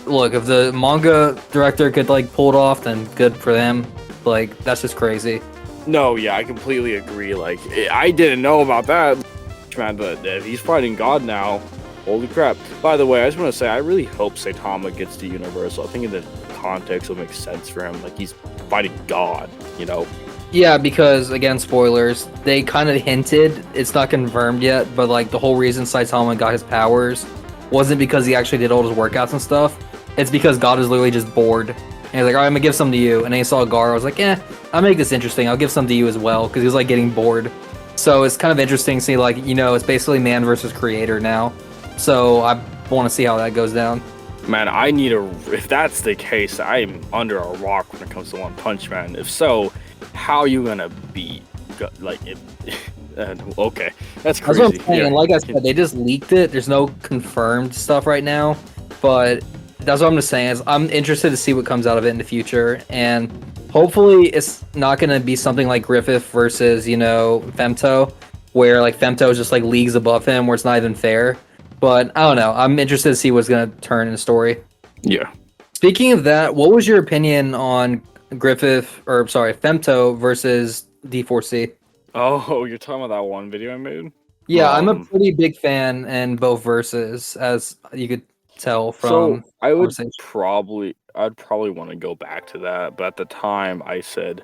the manga director could like pull it off, then good for them. Like, that's just crazy. No, yeah, I completely agree. Like, I didn't know about that, man. But if he's fighting God now, holy crap! By the way, I just want to say I really hope Saitama gets to Universal. I think in the context will make sense for him. Like, he's fighting God, you know. Yeah, because again, spoilers. They kind of hinted, it's not confirmed yet, but like the whole reason Saitama got his powers wasn't because he actually did all his workouts and stuff. It's because God is literally just bored. And he's like, all right, I'm gonna give some to you. And then he saw Gar. I was like, I'll make this interesting. I'll give some to you as well, because he was like getting bored. So it's kind of interesting to see, like, you know, it's basically man versus creator now. So I want to see how that goes down. Man, I need if that's the case, I'm under a rock when it comes to One Punch Man. If so, how you gonna beat, like, okay, that's crazy. That's what I'm saying. Yeah. And like I said, they just leaked it. There's no confirmed stuff right now, but that's what I'm just saying is I'm interested to see what comes out of it in the future, and hopefully it's not going to be something like Griffith versus, you know, Femto, where like Femto is just like leagues above him, where it's not even fair. But I don't know. I'm interested to see what's going to turn in the story. Yeah. Speaking of that, what was your opinion on Femto versus D4C? Oh, you're talking about that one video I made? Yeah, I'm a pretty big fan in both verses, as you could tell from. So I'd probably want to go back to that, but at the time I said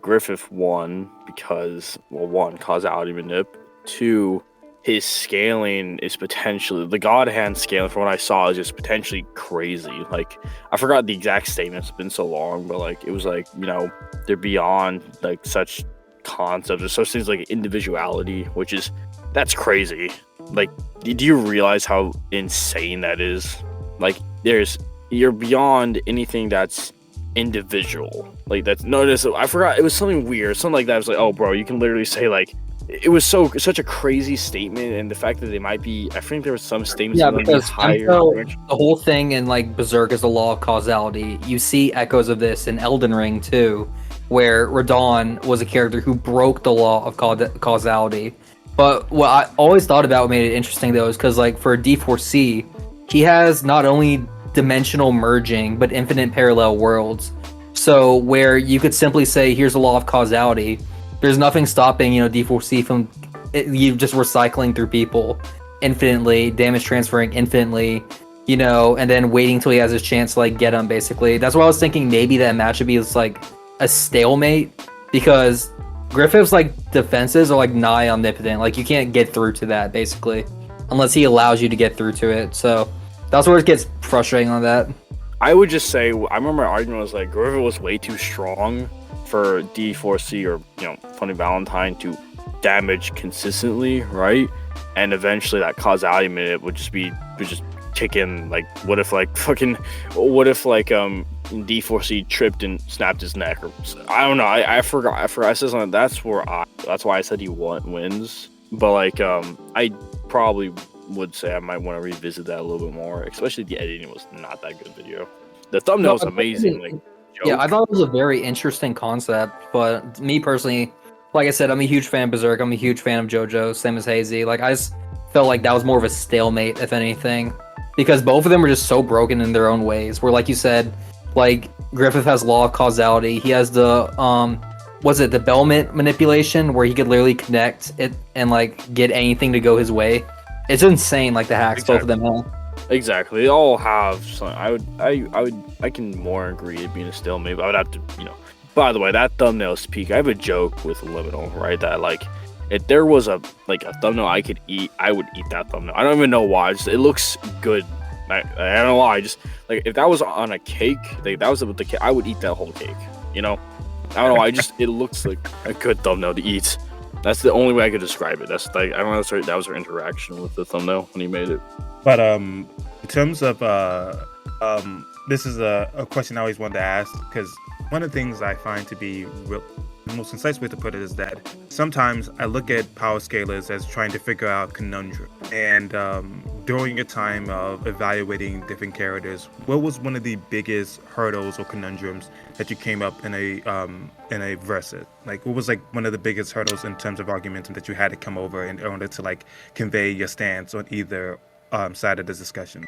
Griffith won because, well, one, causality manip, two, his scaling is potentially, the God Hand scaling from what I saw is just potentially crazy. Like, I forgot the exact statement, it's been so long, but like it was like, you know, they're beyond like such concepts or such things like individuality, which is, that's crazy. Like, do you realize how insane that is? Like, you're beyond anything that's individual. Like, that's notice. I forgot, it was something weird, something like that. It was like, oh, bro, you can literally say like, it was such a crazy statement, and the fact that they might be, I think there was some statements. Yeah, because the whole thing in like Berserk is the law of causality. You see echoes of this in Elden Ring too, where Radon was a character who broke the law of causality. But what I always thought about what made it interesting though is because like for D4C, he has not only dimensional merging but infinite parallel worlds. So where you could simply say, here's the law of causality. There's nothing stopping, you know, D4C from you just recycling through people infinitely, damage transferring infinitely, you know, and then waiting till he has his chance to like get him. Basically, that's why I was thinking maybe that match would be like a stalemate, because Griffith's like defenses are like nigh omnipotent. Like you can't get through to that basically, unless he allows you to get through to it. So that's where it gets frustrating on that. I would just say, I remember my argument was like Griffith was way too strong for D4C or, you know, Funny Valentine to damage consistently, right? And eventually that causality minute would just kick in. Like, what if D4C tripped and snapped his neck, or I don't know. I forgot. I said something. That's why I said he wins. But like, I probably would say I might want to revisit that a little bit more. Especially the editing was not that good video. The thumbnail was amazing. Like, yeah, I thought it was a very interesting concept. But me personally, like I said, I'm a huge fan of Berserk. I'm a huge fan of JoJo. Same as Hazy. Like I just felt like that was more of a stalemate, if anything, because both of them were just so broken in their own ways. Where, like you said, like Griffith has law of causality. He has the the Belmont manipulation, where he could literally connect it and like get anything to go his way. It's insane, like the hacks both of them have. Exactly, they all have some. I can more agree it being a stalemate. But I would have to, you know. By the way, that thumbnail's peak. I have a joke with Liminal, right? That like, if there was a thumbnail I could eat, I would eat that thumbnail. I don't even know why. It looks good. I don't know why. Just like if that was on a cake, like that was with the cake, I would eat that whole cake. You know, I don't know. It looks like a good thumbnail to eat. That's the only way I could describe it. That's like, I don't know. That was our interaction with the thumbnail when he made it. But in terms of this is a question I always wanted to ask, because one of the things I find to be the most concise way to put it is that sometimes I look at power scalers as trying to figure out conundrum. And during your time of evaluating different characters, what was one of the biggest hurdles or conundrums that you came up in a versus? Like, what was like one of the biggest hurdles in terms of argumentum that you had to come over in order to like convey your stance on either side of this discussion?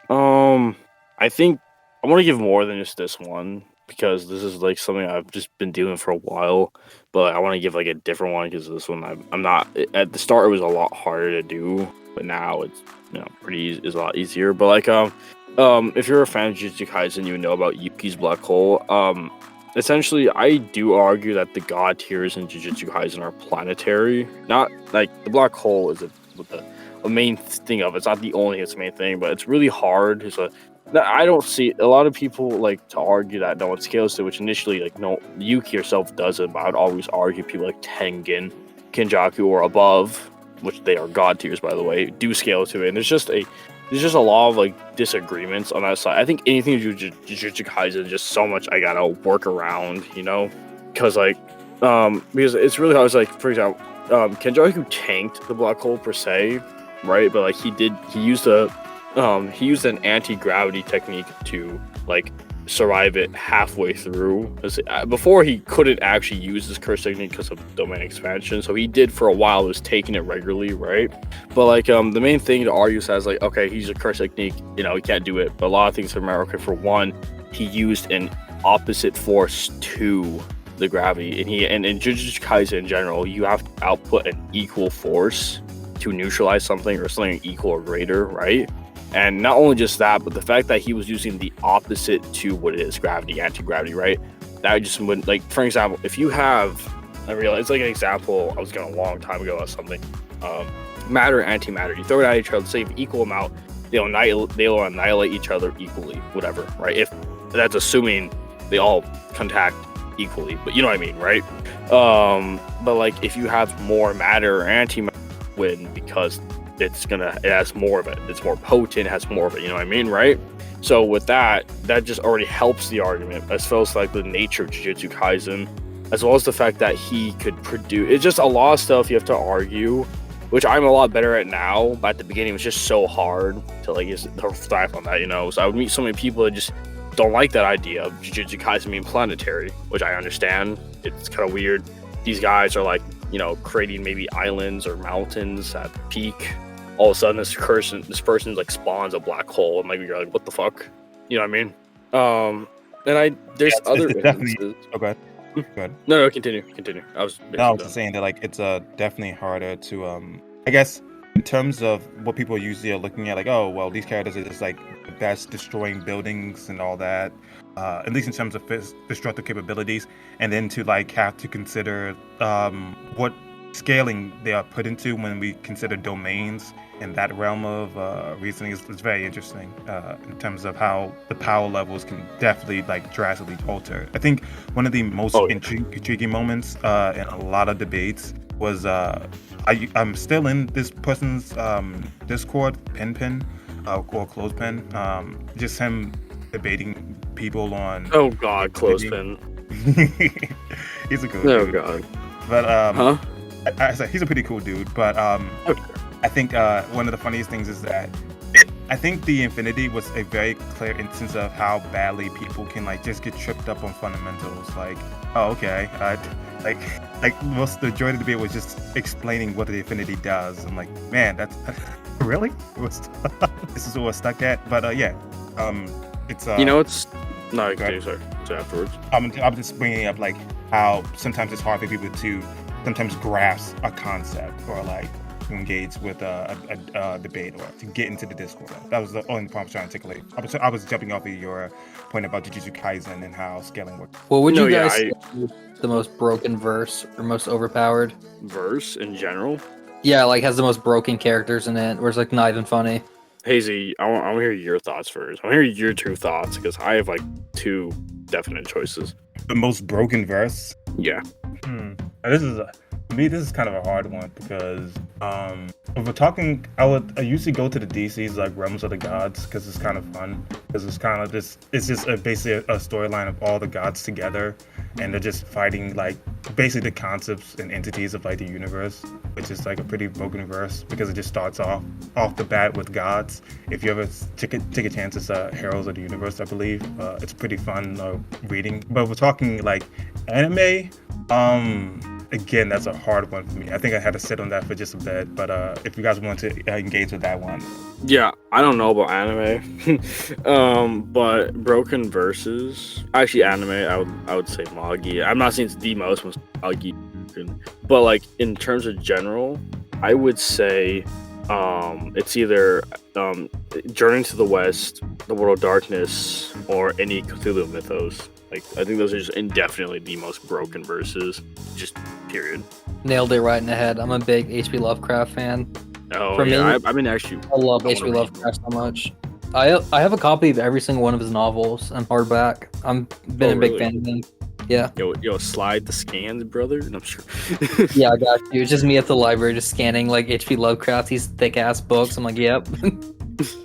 I think I want to give more than just this one because this is like something I've just been doing for a while, but I want to give like a different one because this one I'm not at the start. It was a lot harder to do, but now it's pretty easy, is a lot easier. But like if you're a fan of Jujutsu Kaisen, you know about Yuki's black hole. Essentially, I do argue that the god tiers in Jujutsu Kaisen are planetary. Not like the black hole is a main thing of it. It's not the only it's the main thing, but it's really hard. I don't see a lot of people like to argue that no one scales to, which initially like no Yuki herself doesn't. But I would always argue people like Tengen, Kinjaku, or above, which they are god tiers by the way, do scale to it. And there's just a lot of like disagreements on that side. I think anything Jujutsu Kaisen is just so much I gotta work around, because because it's really hard. It's like, for example, Kenjaku tanked the black hole per se, right? But like he used an anti-gravity technique to like survive it halfway through. Before he couldn't actually use this curse technique because of domain expansion, so he did for a while, was taking it regularly, right? But like the main thing to argue says like, okay, he's a curse technique, he can't do it. But a lot of things from America, for one, he used an opposite force to the gravity, and in Jujutsu Kaisen in general, you have to output an equal force to neutralize something or something equal or greater, right? And not only just that, but the fact that he was using the opposite to what it is, gravity, anti-gravity, right? That just wouldn't, like, for example, if you have, it's like an example I was getting a long time ago or something. Matter and antimatter, you throw it at each other, say equal amount, they'll annihilate each other equally, whatever, right? If that's assuming they all contact equally, but you know what I mean, right? But like if you have more matter or antimatter, win because it has more of it. It's more potent, it has more of it, you know what I mean, right? So with that just already helps the argument, as well as like the nature of Jujutsu Kaisen, as well as the fact that he could produce. It's just a lot of stuff you have to argue, which I'm a lot better at now, but at the beginning it was just so hard to like just thrive on that, So I would meet so many people that just don't like that idea of Jujutsu Kaisen being planetary, which I understand. It's kind of weird. These guys are like, creating maybe islands or mountains at peak. All of a sudden this person like spawns a black hole, and like you're like, what the fuck? You know what I mean? And there's other instances. Oh, go ahead. No, continue. I was just saying that like it's definitely harder to I guess in terms of what people usually are looking at, like, oh well, these characters are just like the best destroying buildings and all that, at least in terms of destructive capabilities, and then to like have to consider what scaling they are put into when we consider domains in that realm of reasoning is very interesting in terms of how the power levels can definitely like drastically alter. I think one of the most intriguing moments in a lot of debates was I'm still in this person's Discord, Pin or Clothespin, just him debating people on. Oh God, Clothespin. He's a cool dude. Oh God. But I said he's a pretty cool dude, but I think one of the funniest things is that I think the Infinity was a very clear instance of how badly people can like just get tripped up on fundamentals. Like, oh okay, like most the majority of the debate was just explaining what the Infinity does. I'm like, man, that's really this is what we're stuck at. But it's it's no, sorry afterwards. I'm just bringing up like how sometimes it's hard for people to sometimes grasp a concept or like engage with a debate or to get into the discourse. That was the only point I was trying to articulate. I was jumping off of your point about Jujutsu Kaisen and how scaling works. What would you guys say is the most broken verse or most overpowered verse in general? Yeah, like has the most broken characters in it, where it's like not even funny. Hazy, I want to hear your thoughts first. I want to hear your two thoughts because I have like two definite choices. The most broken verse? Yeah. This is kind of a hard one because if we're talking, I usually go to the DC's like Realms of the Gods because it's kind of fun, because it's kind of basically a storyline of all the gods together, and they're just fighting like basically the concepts and entities of like the universe, which is like a pretty broken verse because it just starts off the bat with gods. If you ever take a chance, it's Heroes of the Universe, I believe. It's pretty fun reading. But if we're talking like anime, again, that's a hard one for me. I think I had to sit on that for just a bit. But if you guys want to engage with that one. Yeah, I don't know about anime, but Broken Verses, actually anime, I would say Magi. I'm not saying it's the most Magi, but like in terms of general, I would say it's either Journey to the West, The World of Darkness, or any Cthulhu mythos. Like, I think those are just indefinitely the most broken verses, just period. Nailed it right in the head. I'm a big H.P. Lovecraft fan. Oh, For yeah, me, I mean, actually, I love H.P. Lovecraft so much. I have a copy of every single one of his novels and hardback. I'm been a big fan of him. Yeah. Yo, slide the scans, brother, and I'm sure. Yeah, I got you. It's just me at the library just scanning like H.P. Lovecraft, these thick ass books. I'm like, yep.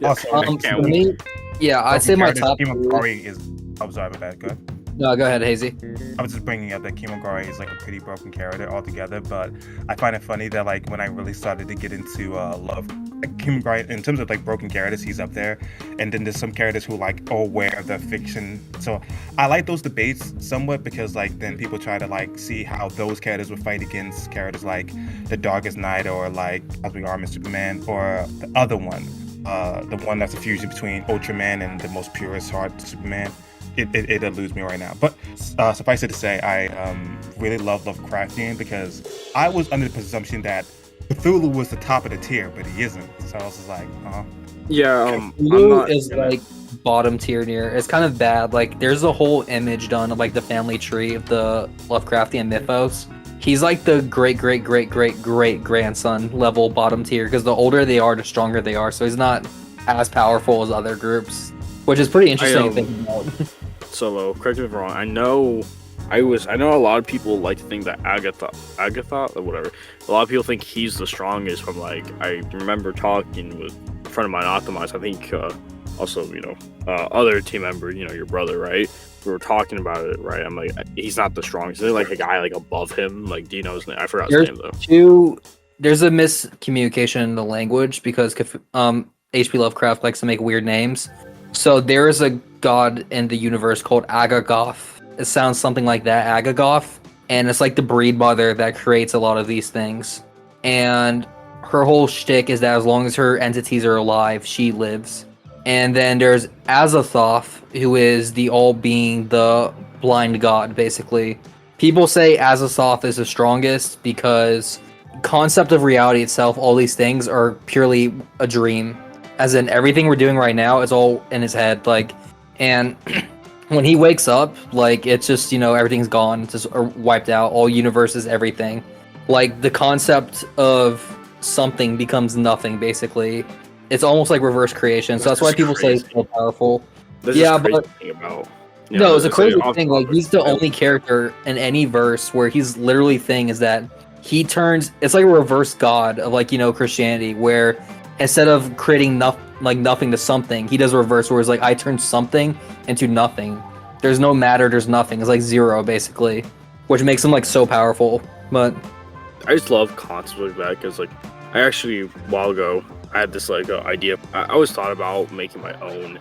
Also, For me, yeah, I'd say my top. Kimagari is. I'm sorry about that. Go ahead. No, go ahead, Hazy. I was just bringing up that Kimagari is like a pretty broken character altogether, but I find it funny that like when I really started to get into love, like, Kimagari in terms of like broken characters, he's up there, and then there's some characters who like are aware of the fiction. So I like those debates somewhat because like then people try to like see how those characters would fight against characters like the Darkest Night or like As We Are, Mr. Superman, or the other one, the one that's a fusion between Ultraman and the most purest heart Superman. It eludes me right now. But suffice it to say, I really love Lovecraftian because I was under the presumption that Cthulhu was the top of the tier, but he isn't. So I was just like, Yeah, Cthulhu is like bottom tier near. It's kind of bad. Like, there's a whole image done of like the family tree of the Lovecraftian mythos. He's like the great grandson level bottom tier because the older they are, the stronger they are. So he's not as powerful as other groups, which is pretty interesting to think about. Solo, correct me if I'm wrong. I know a lot of people like to think that Agatha or whatever. A lot of people think he's the strongest. From like, I remember talking with a friend of mine, Optimize. I think also other team member, your brother, right? We were talking about it, right? I'm like, he's not the strongest. Is there like a guy like above him? Like, do you know his name? I forgot his name though. There's a miscommunication in the language because H.P. Lovecraft likes to make weird names. So there is a god in the universe called Agagoth. It sounds something like that, Agagoth. And it's like the breed mother that creates a lot of these things. And her whole shtick is that as long as her entities are alive, she lives. And then there's Azathoth, who is the all-being, the blind god, basically. People say Azathoth is the strongest because concept of reality itself, all these things are purely a dream. As in, everything we're doing right now is all in his head, like, and when he wakes up, like, it's just, everything's gone, it's just wiped out, all universes, everything. Like, the concept of something becomes nothing, basically. It's almost like reverse creation, so that's why people say it's so powerful. It's a crazy thing, like, he's the only character in any verse where he's literally thing is that he turns, it's like a reverse god of, like, Christianity, where instead of creating nothing to something, he does a reverse where it's like, I turn something into nothing. There's no matter, there's nothing. It's like zero, basically, which makes him like so powerful. But I just love concepts like that because, like, I actually, a while ago, I had this like idea. I always thought about making my own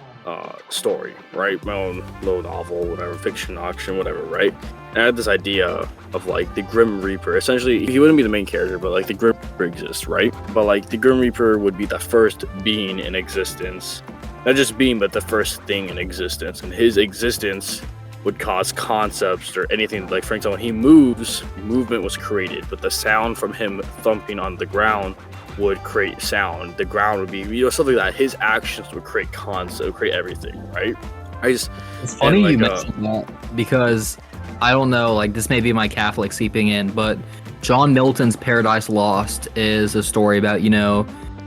story, right? My own little novel, whatever, fiction, auction, whatever, right? And I had this idea of like the Grim Reaper. Essentially, he wouldn't be the main character, but like the Grim Reaper exists, right? But like the Grim Reaper would be the first being in existence. Not just being, but the first thing in existence. And his existence would cause concepts or anything. Like, for example, when he moves, movement was created, but the sound from him thumping on the ground would create sound. The ground would be, something like that. His actions would create concepts, would create everything, right? It's funny you mentioned that because I don't know, like, this may be my Catholic seeping in, but John Milton's Paradise Lost is a story about,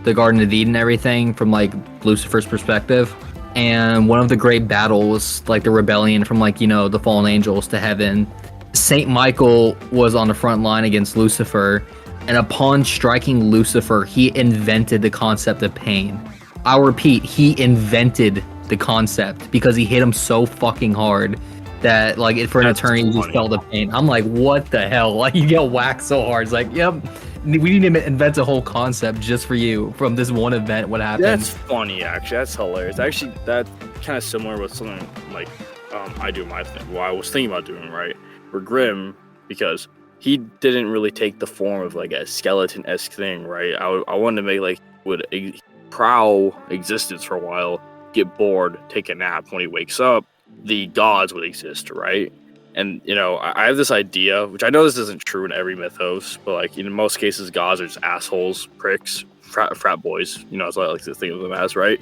the Garden of Eden and everything from like Lucifer's perspective. And one of the great battles, like the rebellion from like, the fallen angels to heaven, Saint Michael was on the front line against Lucifer. And upon striking Lucifer, he invented the concept of pain. I'll repeat, he invented the concept because he hit him so fucking hard that, like, for an attorney, he just felt the pain. I'm like, what the hell? Like, you get whacked so hard. It's like, yep, we need to invent a whole concept just for you from this one event. What happened? That's funny, actually. That's hilarious. Actually, that's kind of similar with something like I do my thing. Well, I was thinking about doing, right? For Grimm, because he didn't really take the form of like a skeleton-esque thing, right? I wanted to make like would prowl existence for a while, get bored, take a nap. When he wakes up, the gods would exist, right? And I have this idea, which I know this isn't true in every mythos, but like in most cases, gods are just assholes, pricks, frat boys. That's what I like to think of them as, right?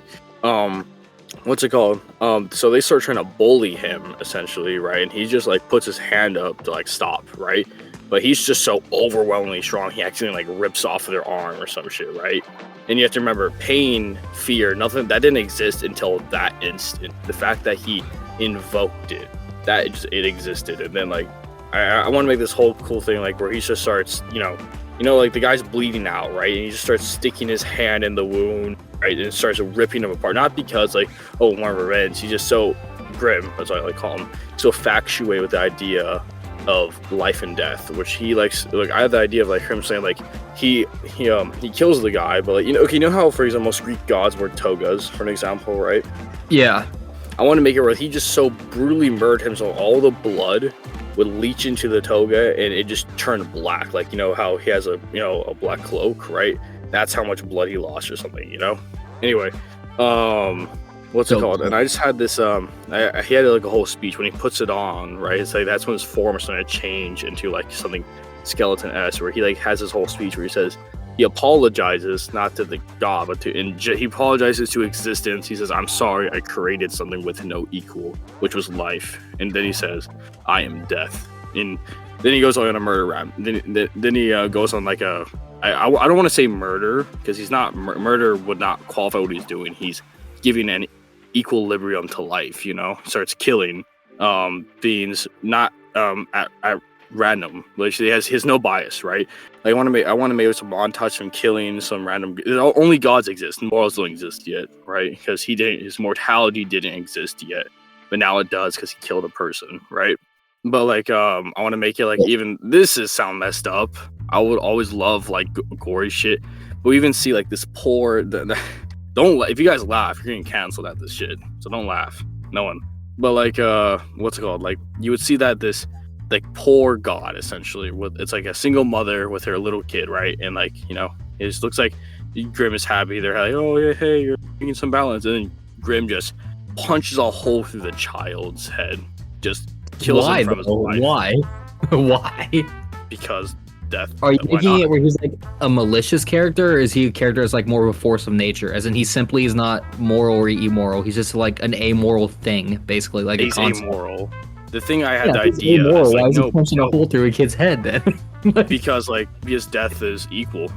What's it called? So they start trying to bully him essentially, right? And he just like puts his hand up to like stop, right? But he's just so overwhelmingly strong, he accidentally like rips off their arm or some shit, right? And you have to remember, pain, fear, nothing that didn't exist until that instant. The fact that he invoked it, it existed. And then like I want to make this whole cool thing like where he just starts, like the guy's bleeding out, right? And he just starts sticking his hand in the wound, right? And starts ripping him apart. Not because like, oh, want revenge. He's just so grim, that's what I like call him, so infatuated with the idea of life and death, which he likes. Like I have the idea of like him saying like he kills the guy, but like you know how for example most Greek gods wear togas, for an example, right? Yeah. I want to make it where he just so brutally murdered himself, all the blood would leach into the toga and it just turned black. Like how he has a black cloak, right? That's how much blood he lost or something, Anyway, what's it called? And I just had this he had like a whole speech when he puts it on, right? It's like that's when his form is starting to change into like something skeleton-esque, where he like has this whole speech where he says he apologizes not to the god but he apologizes to existence. He says, I'm sorry, I created something with no equal, which was life. And then he says, I am death. And then he goes on a murder rap. Then he goes on like I don't want to say murder, because he's not murder would not qualify what he's doing. He's giving an equilibrium to life, starts killing beings not at random. Like he has no bias, right? Like I want to make some montage from killing some random. Only gods exist, morals don't exist yet, right? Because his mortality didn't exist yet, but now it does because he killed a person, right? But like I want to make it like, even this is sound messed up. I would always love like gory shit, but we even see like this poor. Don't if you guys laugh, you're getting canceled at this shit. So don't laugh, no one. But like what's it called? Like you would see that this like poor god essentially it's like a single mother with her little kid, right? And like it just looks like Grim is happy. They're like, oh yeah, hey, you're bringing some balance, and then Grim just punches a hole through the child's head, just kills him from his life. Why? Because death. Are you making it where he's like a malicious character, or is he a character that's like more of a force of nature, as in he simply is not moral or immoral, he's just like an amoral thing, basically, like he's a concept. Amoral. The thing I had the idea is like, why is he punching a hole through a kid's head then? because death is equal,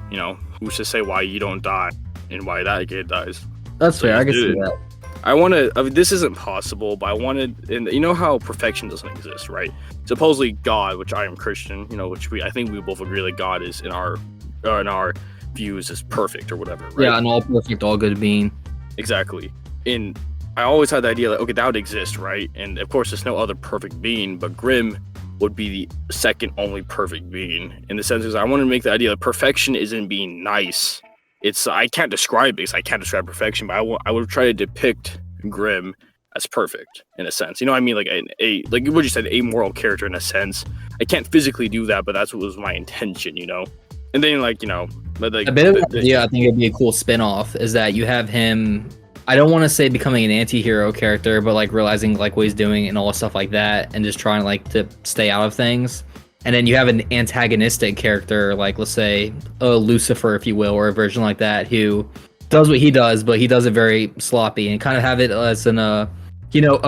who's to say why you don't die and why that kid dies. That's fair, I can see that. I mean, this isn't possible, but I wanted, and you know how perfection doesn't exist, right? Supposedly God, which I am Christian, which I think we both agree that God is in our views is perfect or whatever, right? Yeah, an all perfect, all good being. Exactly. And I always had the idea like, okay, that would exist, right? And of course, there's no other perfect being, but Grim would be the second only perfect being. In the sense is, I want to make the idea that perfection isn't being nice. It's I can't describe it because I can't describe perfection, but I would try to depict Grim as perfect in a sense. I mean, like like what you said, amoral character in a sense. I can't physically do that, but that's what was my intention, And then but like a bit of an idea, I think it'd be a cool spin-off is that you have him. I don't want to say becoming an anti-hero character, but like realizing like what he's doing and all stuff like that, and just trying like to stay out of things. And then you have an antagonistic character, like let's say Lucifer, if you will, or a version like that, who does what he does, but he does it very sloppy, and kind of have it as an a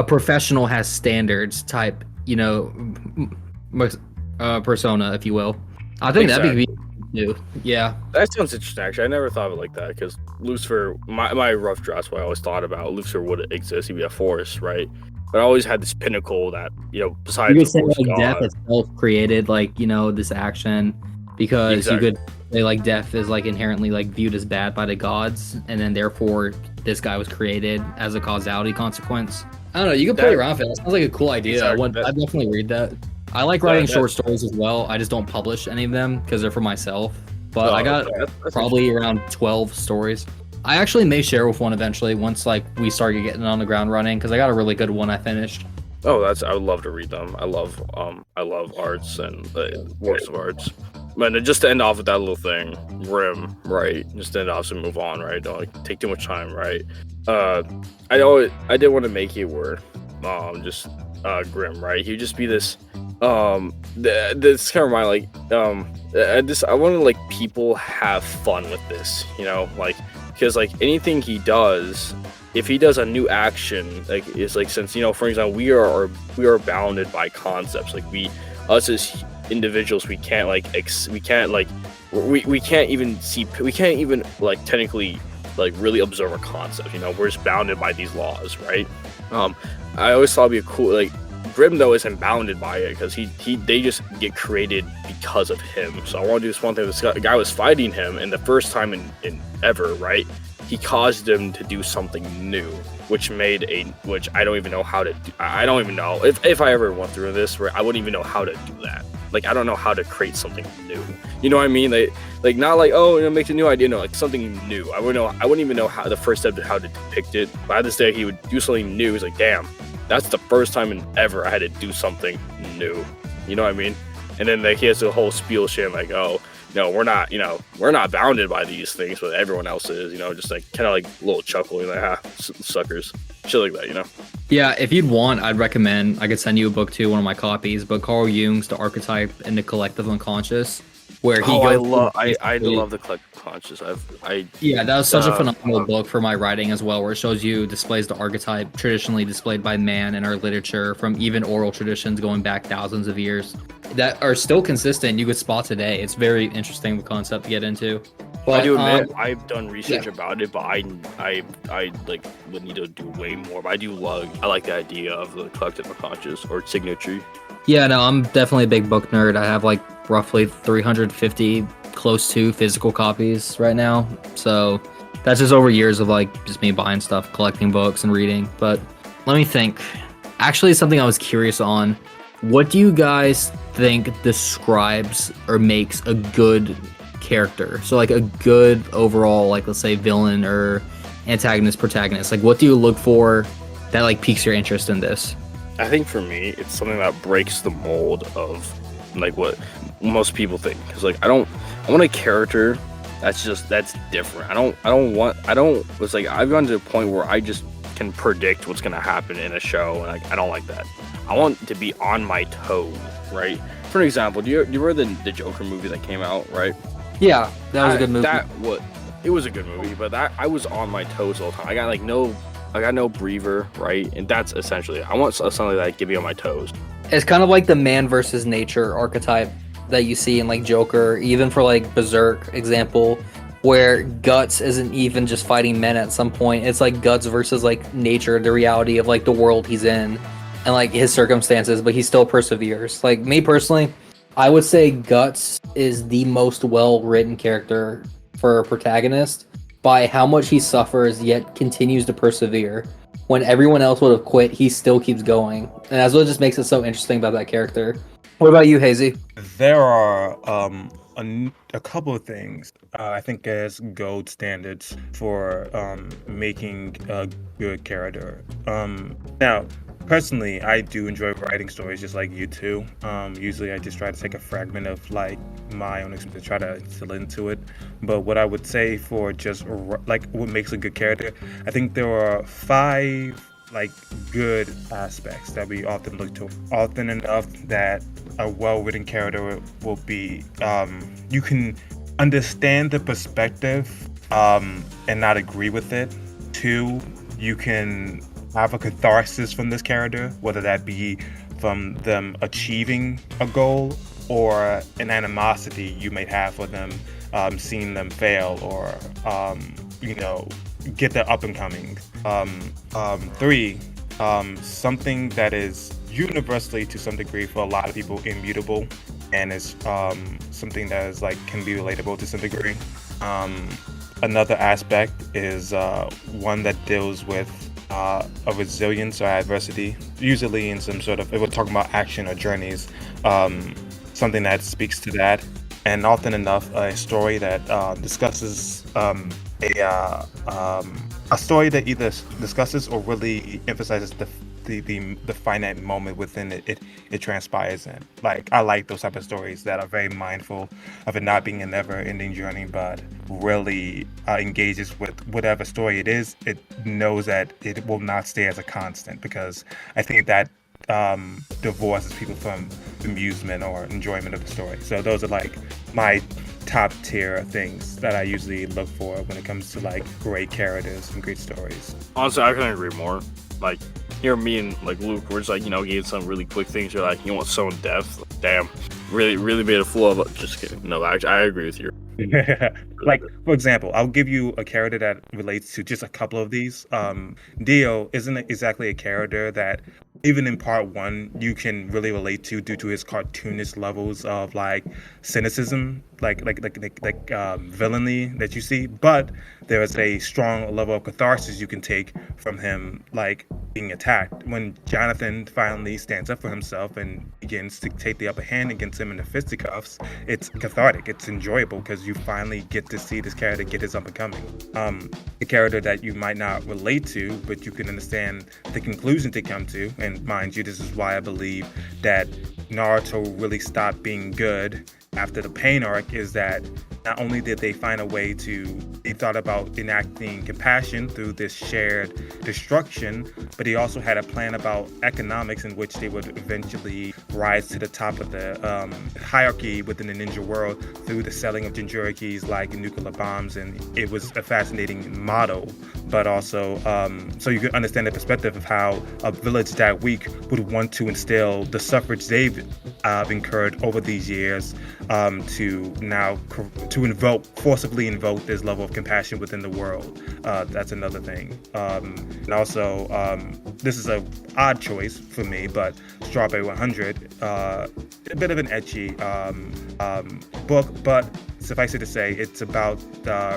professional has standards type, persona, if you will. I think that'd be new. Yeah, that sounds interesting. Actually, I never thought of it like that, because Lucifer, my rough draft, what I always thought about Lucifer would exist. He'd be a force, right? But I always had this pinnacle that besides you could say like God, death itself created like this action, because you could say like death is like inherently like viewed as bad by the gods, and then therefore this guy was created as a causality consequence. I don't know. You can play around with it. That sounds like a cool idea. Exactly. I'd definitely read that. I like writing short stories as well. I just don't publish any of them because they're for myself. But I got probably around 12 stories. I actually may share with one eventually once like we start getting on the ground running, because I got a really good one I finished. Oh, I would love to read them. I love arts and works of arts. But just to end off with that little thing, Rim, right? Just to end off and move on, right? Don't like, take too much time, right? I did want to make it where, just Grim, right? He'd just be this, this kind of remind I want to like people have fun with this, you know, like because like anything he does. If he does a new action, like it's like since you know, for example, we are bounded by concepts. Like us as individuals, we can't even like technically like really observe a concept. You know, we're just bounded by these laws, right? I always thought it'd be a cool like Grim though isn't bounded by it because they just get created because of him. So I want to do this one thing. This guy was fighting him, and the first time in ever, right? He caused him to do something new, which I don't even know how to do. I don't even know if I ever went through this where I wouldn't even know how to do that. Like, I don't know how to create something new. You know what I mean? Like not like, oh, you know, make a new idea. No, like something new. I wouldn't even know how the first step to how to depict it. By this day, he would do something new. He's like, damn, that's the first time in ever I had to do something new. You know what I mean? And then like, he has a whole spiel shit like, oh, no, we're not bounded by these things, but everyone else is, you know, just like kind of like a little chuckle, you're like, suckers, shit like that, you know? Yeah, if you'd want, I'd recommend, I could send you a book too, one of my copies, but Carl Jung's The Archetype and the Collective Unconscious, where he I love the collective conscious. Yeah, that was such a phenomenal book for my writing as well, where it displays the archetype traditionally displayed by man in our literature from even oral traditions going back thousands of years that are still consistent. You could spot today. It's very interesting, the concept to get into. But, I do admit I've done research about it, but I like would need to do way more. But I like the idea of the collective unconscious or signature. Yeah, no, I'm definitely a big book nerd. I have like roughly 350 close to physical copies right now. So that's just over years of like just me buying stuff, collecting books and reading. But let me think. Actually, something I was curious on. What do you guys think describes or makes a good character? So like a good overall, like let's say villain or antagonist, protagonist. Like what do you look for that like piques your interest in this? I think for me, it's something that breaks the mold of like what most people think. Cause like I want a character that's different. It's like I've gone to a point where I just can predict what's gonna happen in a show, and like I don't like that. I want to be on my toes, right? For example, do you remember the Joker movie that came out, right? Yeah, that was a good movie. It was a good movie, but I was on my toes all the time. I got no breather, right? And that's essentially it. I want something that give me on my toes. It's kind of like the man versus nature archetype that you see in like Joker, even for like Berserk example, where Guts isn't even just fighting men at some point. It's like Guts versus like nature, the reality of like the world he's in and like his circumstances, but he still perseveres. Like me personally, I would say Guts is the most well-written character for a protagonist by how much he suffers yet continues to persevere. When everyone else would have quit, he still keeps going. And that's what just makes it so interesting about that character. What about you, Hazy? There are a couple of things I think as gold standards for making a good character. Now, personally, I do enjoy writing stories just like you two. Usually I just try to take a fragment of like my own experience to try to instill into it. But what I would say for just like what makes a good character, I think there are 5 like good aspects that we often look to. Often enough that a well-written character will be, you can understand the perspective and not agree with it. 2, you can have a catharsis from this character, whether that be from them achieving a goal or an animosity you may have for them, seeing them fail or, get their up and coming. 3, something that is universally to some degree for a lot of people immutable and is something that is like can be relatable to some degree. Another aspect is one that deals with a resilience or adversity, usually in some sort of, if we're talking about action or journeys, something that speaks to that. And often enough, a story that discusses a story that either discusses or really emphasizes the finite moment within it transpires in. Like, I like those type of stories that are very mindful of it not being a never-ending journey, but really engages with whatever story it is. It knows that it will not stay as a constant, because I think that divorces people from amusement or enjoyment of the story. So those are like my top tier things that I usually look for when it comes to like great characters and great stories. Honestly, I couldn't agree more. Like, me and like Luke, we're just like, getting some really quick things. You're like, you want so in depth. Damn, really made a fool of it. Just kidding. No, I agree with you. Like, for example, I'll give you a character that relates to just a couple of these. Dio isn't exactly a character that, even in part one, you can really relate to due to his cartoonish levels of like cynicism, like villainy that you see. But there is a strong level of catharsis you can take from him, like being attacked. When Jonathan finally stands up for himself and begins to take the upper hand against him in the fisticuffs, it's cathartic. It's enjoyable because you finally get to see this character get his unbecoming. A character that you might not relate to, but you can understand the conclusion they come to. And mind you, this is why I believe that Naruto really stopped being good after the Pain arc, is that not only did they find a way they thought about enacting compassion through this shared destruction, but he also had a plan about economics in which they would eventually rise to the top of the hierarchy within the ninja world through the selling of jinchurikis like nuclear bombs. And it was a fascinating model, but also so you could understand the perspective of how a village that weak would want to instill the suffrage they've incurred over these years to forcibly invoke this level of compassion within the world. That's another thing. And also, this is a odd choice for me, but Strawberry 100, a bit of an ecchi book, but suffice it to say, it's about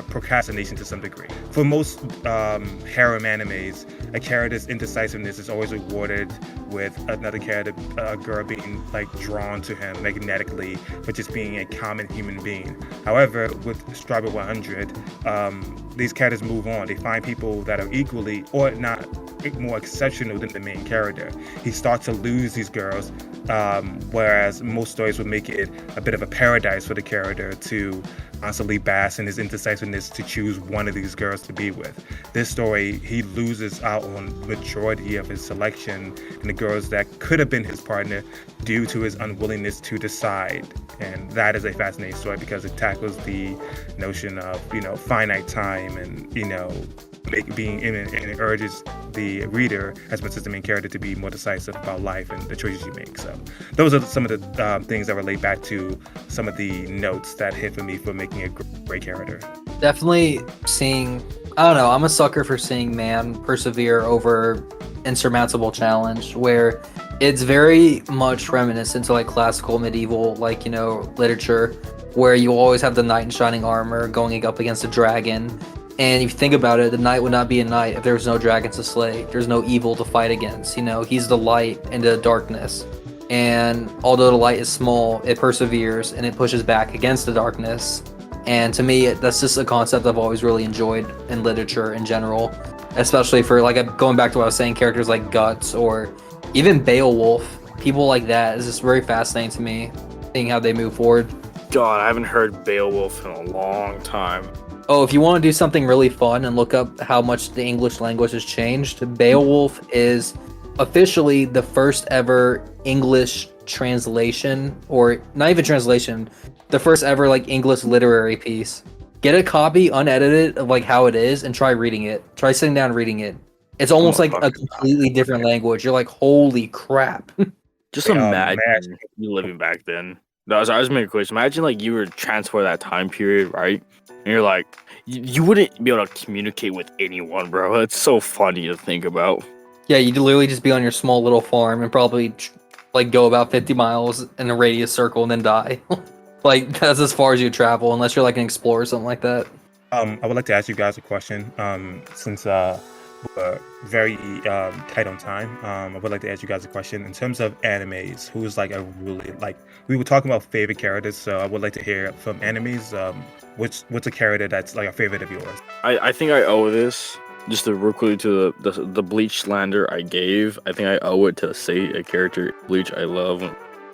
procrastination to some degree. For most harem animes, a character's indecisiveness is always rewarded with another character, a girl, being like drawn to him magnetically for just being a common human being. However, with Strawberry 100, these characters move on. They find people that are equally, or not more exceptional than the main character. He starts to lose these girls, whereas most stories would make it a bit of a paradise for the character to constantly bask in his indecisiveness to choose one of these girls to be with. This story, he loses out on the majority of his selection and the girls that could have been his partner due to his unwillingness to decide. And that is a fascinating story because it tackles the notion of, finite time and, and it urges the reader, as much as the main character, to be more decisive about life and the choices you make. So those are some of the things that relate back to some of the notes that hit for me for making a great character. Definitely seeing, I don't know, I'm a sucker for seeing man persevere over insurmountable challenge, where it's very much reminiscent to like classical medieval literature, where you always have the knight in shining armor going up against a dragon. And if you think about it, the knight would not be a knight if there was no dragons to slay. There's no evil to fight against. He's the light into the darkness. And although the light is small, it perseveres and it pushes back against the darkness. And to me, that's just a concept I've always really enjoyed in literature in general, especially for going back to what I was saying, characters like Guts or even Beowulf. People like that is just very fascinating to me, seeing how they move forward. God, I haven't heard Beowulf in a long time. Oh, if you want to do something really fun and look up how much the English language has changed, Beowulf is officially the first ever English translation, or not even translation, the first ever English literary piece. Get a copy unedited of how it is and try reading it. Try sitting down and reading it. It's almost like a completely different language. You're like, holy crap. Just imagine you living back then. No, I was making a question. Imagine you were transported that time period, right? And you're like, you wouldn't be able to communicate with anyone, bro. It's so funny to think about. Yeah, you'd literally just be on your small little farm and probably go about 50 miles in a radius circle and then die. That's as far as you travel, unless you're an explorer or something like that. I would like to ask you guys a question. Since we're very tight on time, I would like to ask you guys a question. In terms of animes, who's a really we were talking about favorite characters, so I would like to hear from animes. What's a character that's a favorite of yours? I think I owe this just to real quickly to the Bleach slander I gave, I think I owe it to say a character Bleach I love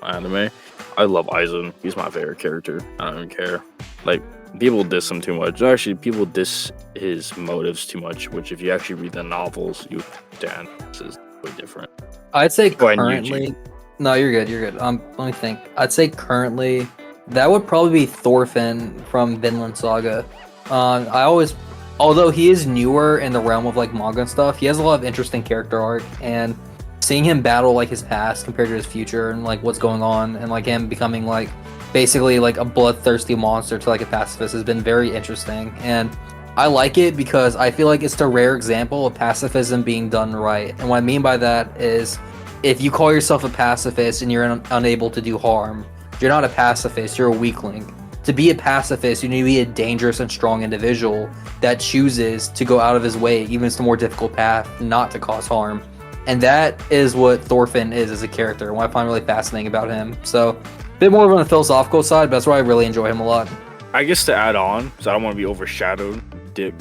anime. I love Aizen. He's my favorite character. I don't even care. Like, people diss him too much. Actually, people diss his motives too much, which if you actually read the novels, you understand this is way different. I'd say Go ahead, currently. Yuji. No, you're good. You're good. Let me think. I'd say currently, that would probably be Thorfinn from Vinland Saga. Although he is newer in the realm of like manga and stuff, he has a lot of interesting character arc, and seeing him battle like his past compared to his future and like what's going on, and like him becoming like basically like a bloodthirsty monster to like a pacifist has been very interesting. And I like it because I feel like it's the rare example of pacifism being done right. And what I mean by that is, if you call yourself a pacifist and you're unable to do harm, you're not a pacifist, you're a weakling. To be a pacifist, you need to be a dangerous and strong individual that chooses to go out of his way, even if it's the more difficult path, not to cause harm. And that is what Thorfinn is as a character, and what I find really fascinating about him. So, a bit more on the philosophical side, but that's why I really enjoy him a lot. I guess to add on, so I don't want to be overshadowed.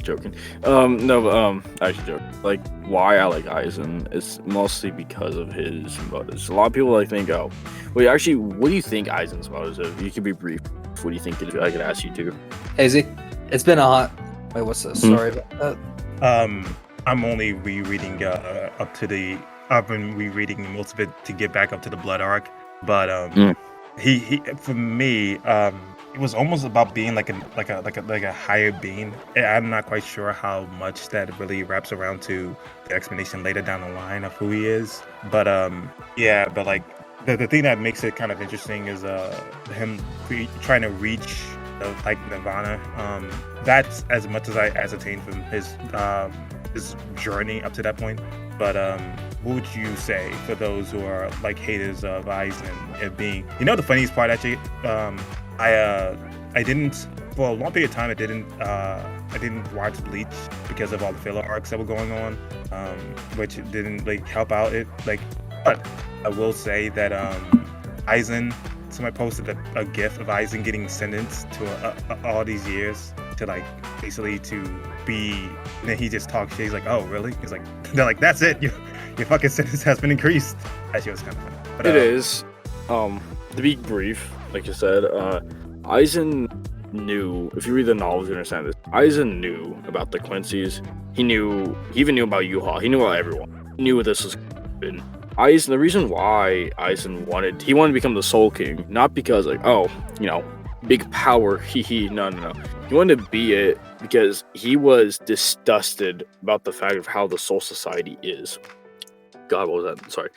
Joking. Actually joking. Like, why I like Aizen is mostly because of his motives. A lot of people like think, oh, wait, actually, what do you think Aizen's motives are? You can be brief. What do you think? I could ask you too. Hazy, it's been a hot. Wait, what's this? Sorry about that. I'm only rereading up to the. I've been rereading most of it to get back up to the Blood arc, but he for me it was almost about being like a higher being. I'm not quite sure how much that really wraps around to the explanation later down the line of who he is, but but like the thing that makes it kind of interesting is him trying to reach like Nirvana. That's as much as I ascertained from his journey up to that point. But what would you say for those who are like haters of Aizen and being, the funniest part actually, I didn't, for a long period of time, I didn't watch Bleach because of all the filler arcs that were going on, which didn't like help out it. Like, but I will say that Aizen, somebody posted a gif of Aizen getting sentenced to all these years to like basically to be, and then he just talks shit. He's like, oh really? He's like, they're like, that's it. Your fucking sentence has been increased. That shit was kind of funny. But, it is. To be brief, like you said, Aizen knew, if you read the novels, you understand this. Aizen knew about the Quincy's. He even knew about Yuha. He knew about everyone. He knew what this was been. Aizen, the reason why Aizen wanted to become the Soul King, not because like, oh, big power, no. He wanted to be it because he was disgusted about the fact of how the Soul Society is. God, what was that? Sorry.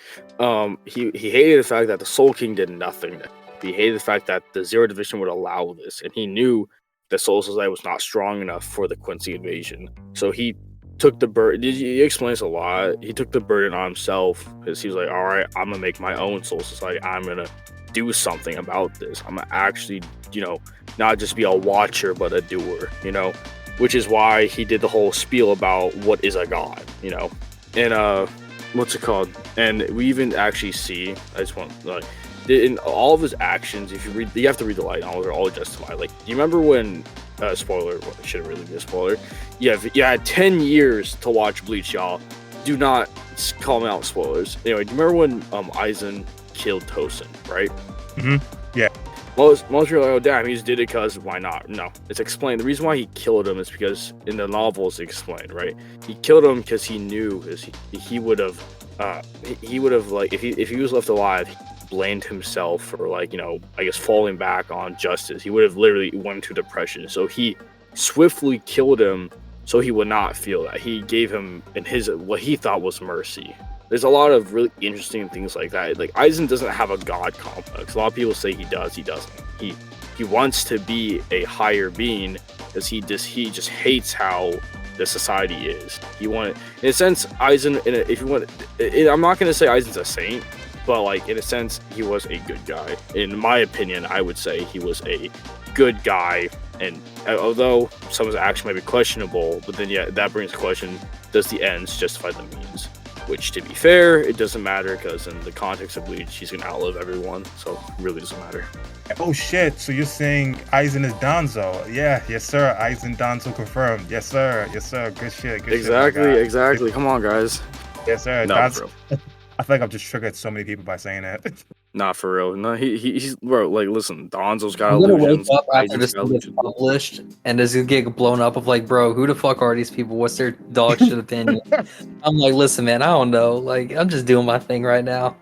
He hated the fact that the Soul King did nothing. He hated the fact that the Zero Division would allow this, and he knew the Soul Society was not strong enough for the Quincy invasion. So he took the burden. He explains a lot. He took the burden on himself because he was like, all right, I'm gonna make my own Soul Society. I'm gonna do something about this. I'm gonna actually, not just be a watcher, but a doer, which is why he did the whole spiel about what is a god, and what's it called? And we even actually see, I just want, like, in all of his actions, if you have to read the light novels, they're all justified. Like, do you remember when, spoiler, well, it shouldn't really be a spoiler. You had 10 years to watch Bleach, y'all. Do not call me out spoilers. Anyway, do you remember when Aizen killed Tosin, right? Mm-hmm. Yeah. Most people are like, oh damn, he just did it because why not? No, it's explained. The reason why he killed him is because in the novels it's explained, right? He killed him because he knew he would have like if he was left alive, he blamed himself for like, I guess falling back on justice. He would have literally went into depression. So he swiftly killed him so he would not feel that. He gave him what he thought was mercy. There's a lot of really interesting things like that. Like, Aizen doesn't have a god complex. A lot of people say he does. He doesn't. He wants to be a higher being because he just hates how the society is. In a sense, Aizen. I'm not gonna say Aizen's a saint, but like in a sense, he was a good guy. In my opinion, I would say he was a good guy. And although some of his action might be questionable, but then that brings the question: does the ends justify the means? Which, to be fair, it doesn't matter because in the context of Bleach, he's gonna outlive everyone, so it really doesn't matter. Oh shit! So you're saying Aizen is Danzo? Yeah, yes sir. Aizen Danzo confirmed. Yes sir. Yes sir. Good shit. Good Exactly. shit. Exactly. Come on, guys. Yes sir. No, That's. bro. I feel like I've just triggered so many people by saying that. Not for real. No, he's bro. Like, listen, Donzo's got I'm gonna wake illusions. up after Aizen's this got thing gets illusions. published, and this is gonna get blown up of like, bro, who the fuck are these people? What's their dog shit opinion? I'm like, listen, man, I don't know. Like, I'm just doing my thing right now.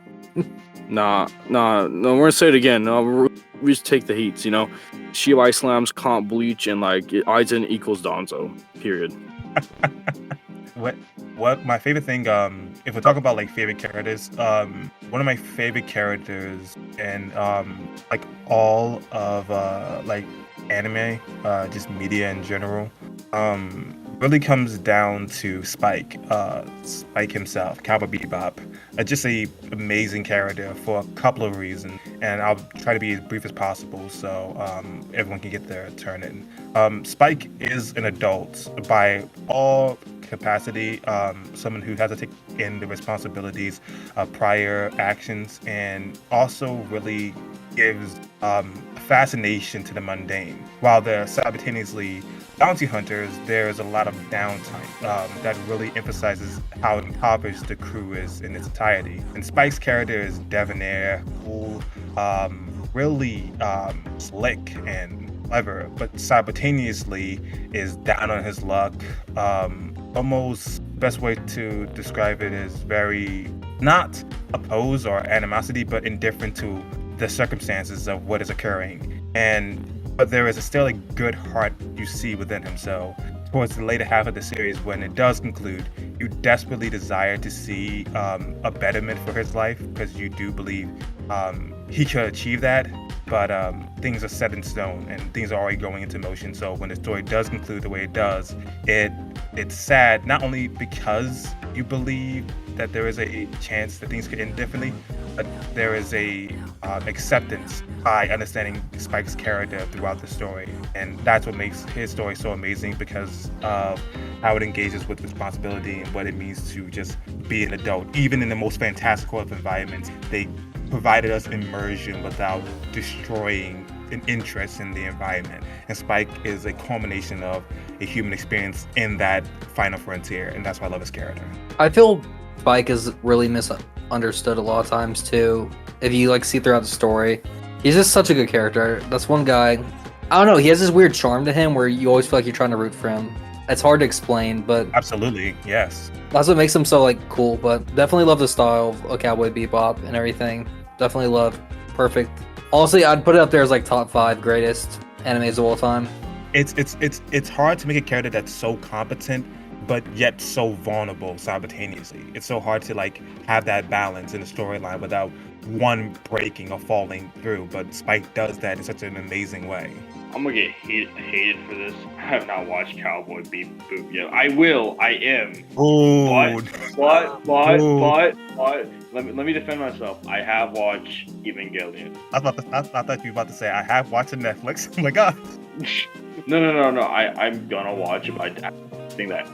Nah. We're gonna say it again. No, we just take the heats. You know, Shibai slams comp Bleach, and like Aizen equals Donzo. Period. What my favorite thing, if we're talking about like favorite characters, one of my favorite characters and like all of like anime, just media in general, really comes down to Spike himself, Cowboy Bebop. Just a amazing character for a couple of reasons, and I'll try to be as brief as possible so everyone can get their turn in. Spike is an adult by all capacity, someone who has to take in the responsibilities of prior actions, and also really gives fascination to the mundane. While they're simultaneously bounty hunters, there's a lot of downtime that really emphasizes how impoverished the crew is in its entirety. And Spike's character is debonair, cool, really slick and clever, but simultaneously is down on his luck. Almost best way to describe it is very not opposed or animosity, but indifferent to the circumstances of what is occurring. But there is still a good heart you see within him. So towards the later half of the series, when it does conclude, you desperately desire to see a betterment for his life, because you do believe he could achieve that. But things are set in stone and things are already going into motion. So when the story does conclude the way it does, it's sad, not only because you believe that there is a chance that things could end differently, but there is a acceptance by understanding Spike's character throughout the story. And that's what makes his story so amazing, because of how it engages with responsibility and what it means to just be an adult. Even in the most fantastical of environments, they provided us immersion without destroying an interest in the environment. And Spike is a culmination of a human experience in that final frontier, and that's why I love his character. I feel Spike is really misunderstood a lot of times too. If you like see throughout the story, he's just such a good character. That's one guy. I don't know. He has this weird charm to him where you always feel like you're trying to root for him. It's hard to explain, but Absolutely, yes. that's what makes him so like cool. But definitely love the style of Cowboy Bebop and everything. Definitely love. Perfect. Honestly, I'd put it up there as like top 5 greatest animes of all time. It's hard to make a character that's so competent but yet so vulnerable simultaneously. It's so hard to like have that balance in the storyline without one breaking or falling through. But Spike does that in such an amazing way. I'm gonna get hated for this. I have not watched Cowboy Bebop yet. I will. I am. Ooh. But let me defend myself. I have watched Evangelion. I thought you were about to say I have watched it on Netflix. Oh my god. No. I'm gonna watch it. But I think that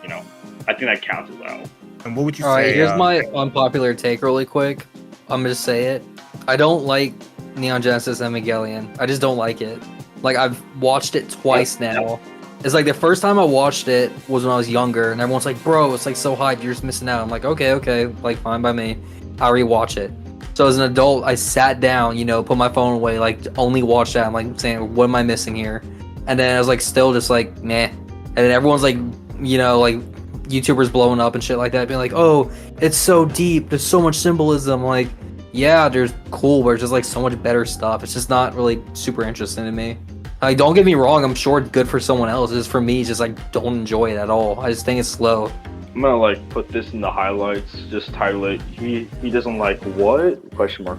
I think that counts as well. And what would you All right, say? here's my unpopular take really quick. I'm gonna say it. I don't like Neon Genesis Evangelion. I just don't like it. Like, I've watched it twice now. It's like the first time I watched it was when I was younger, and everyone's like, bro, it's like so hyped, you're just missing out. I'm like, okay, like fine by me. I rewatch it. So as an adult, I sat down, put my phone away, like only watch that. I'm like saying, what am I missing here? And then I was like, still just like, meh. And then everyone's like, like YouTubers blowing up and shit like that, being like, oh, it's so deep, there's so much symbolism. Like, yeah, there's cool, but there's just like so much better stuff. It's just not really super interesting to me. Like, don't get me wrong, I'm sure it's good for someone else. It's for me, just like don't enjoy it at all. I just think it's slow. I'm gonna like put this in the highlights. Just title it. He doesn't like what? Question mark.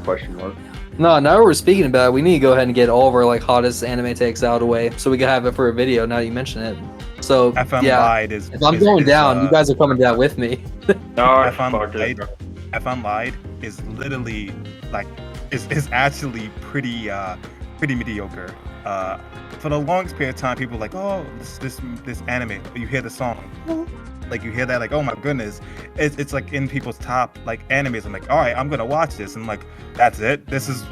No, now we're speaking about it, we need to go ahead and get all of our like hottest anime takes out of the way, so we can have it for a video. Now you mention it, so FM yeah. Lied is. If I'm going down, you guys are coming down with me. No, FM Lied is literally like is actually pretty pretty mediocre. For the longest period of time, people were like, oh, this anime. You hear the song, like you hear that, like, oh my goodness, it's like in people's top like animes. I'm like, all right, I'm gonna watch this, and I'm like, that's it. This is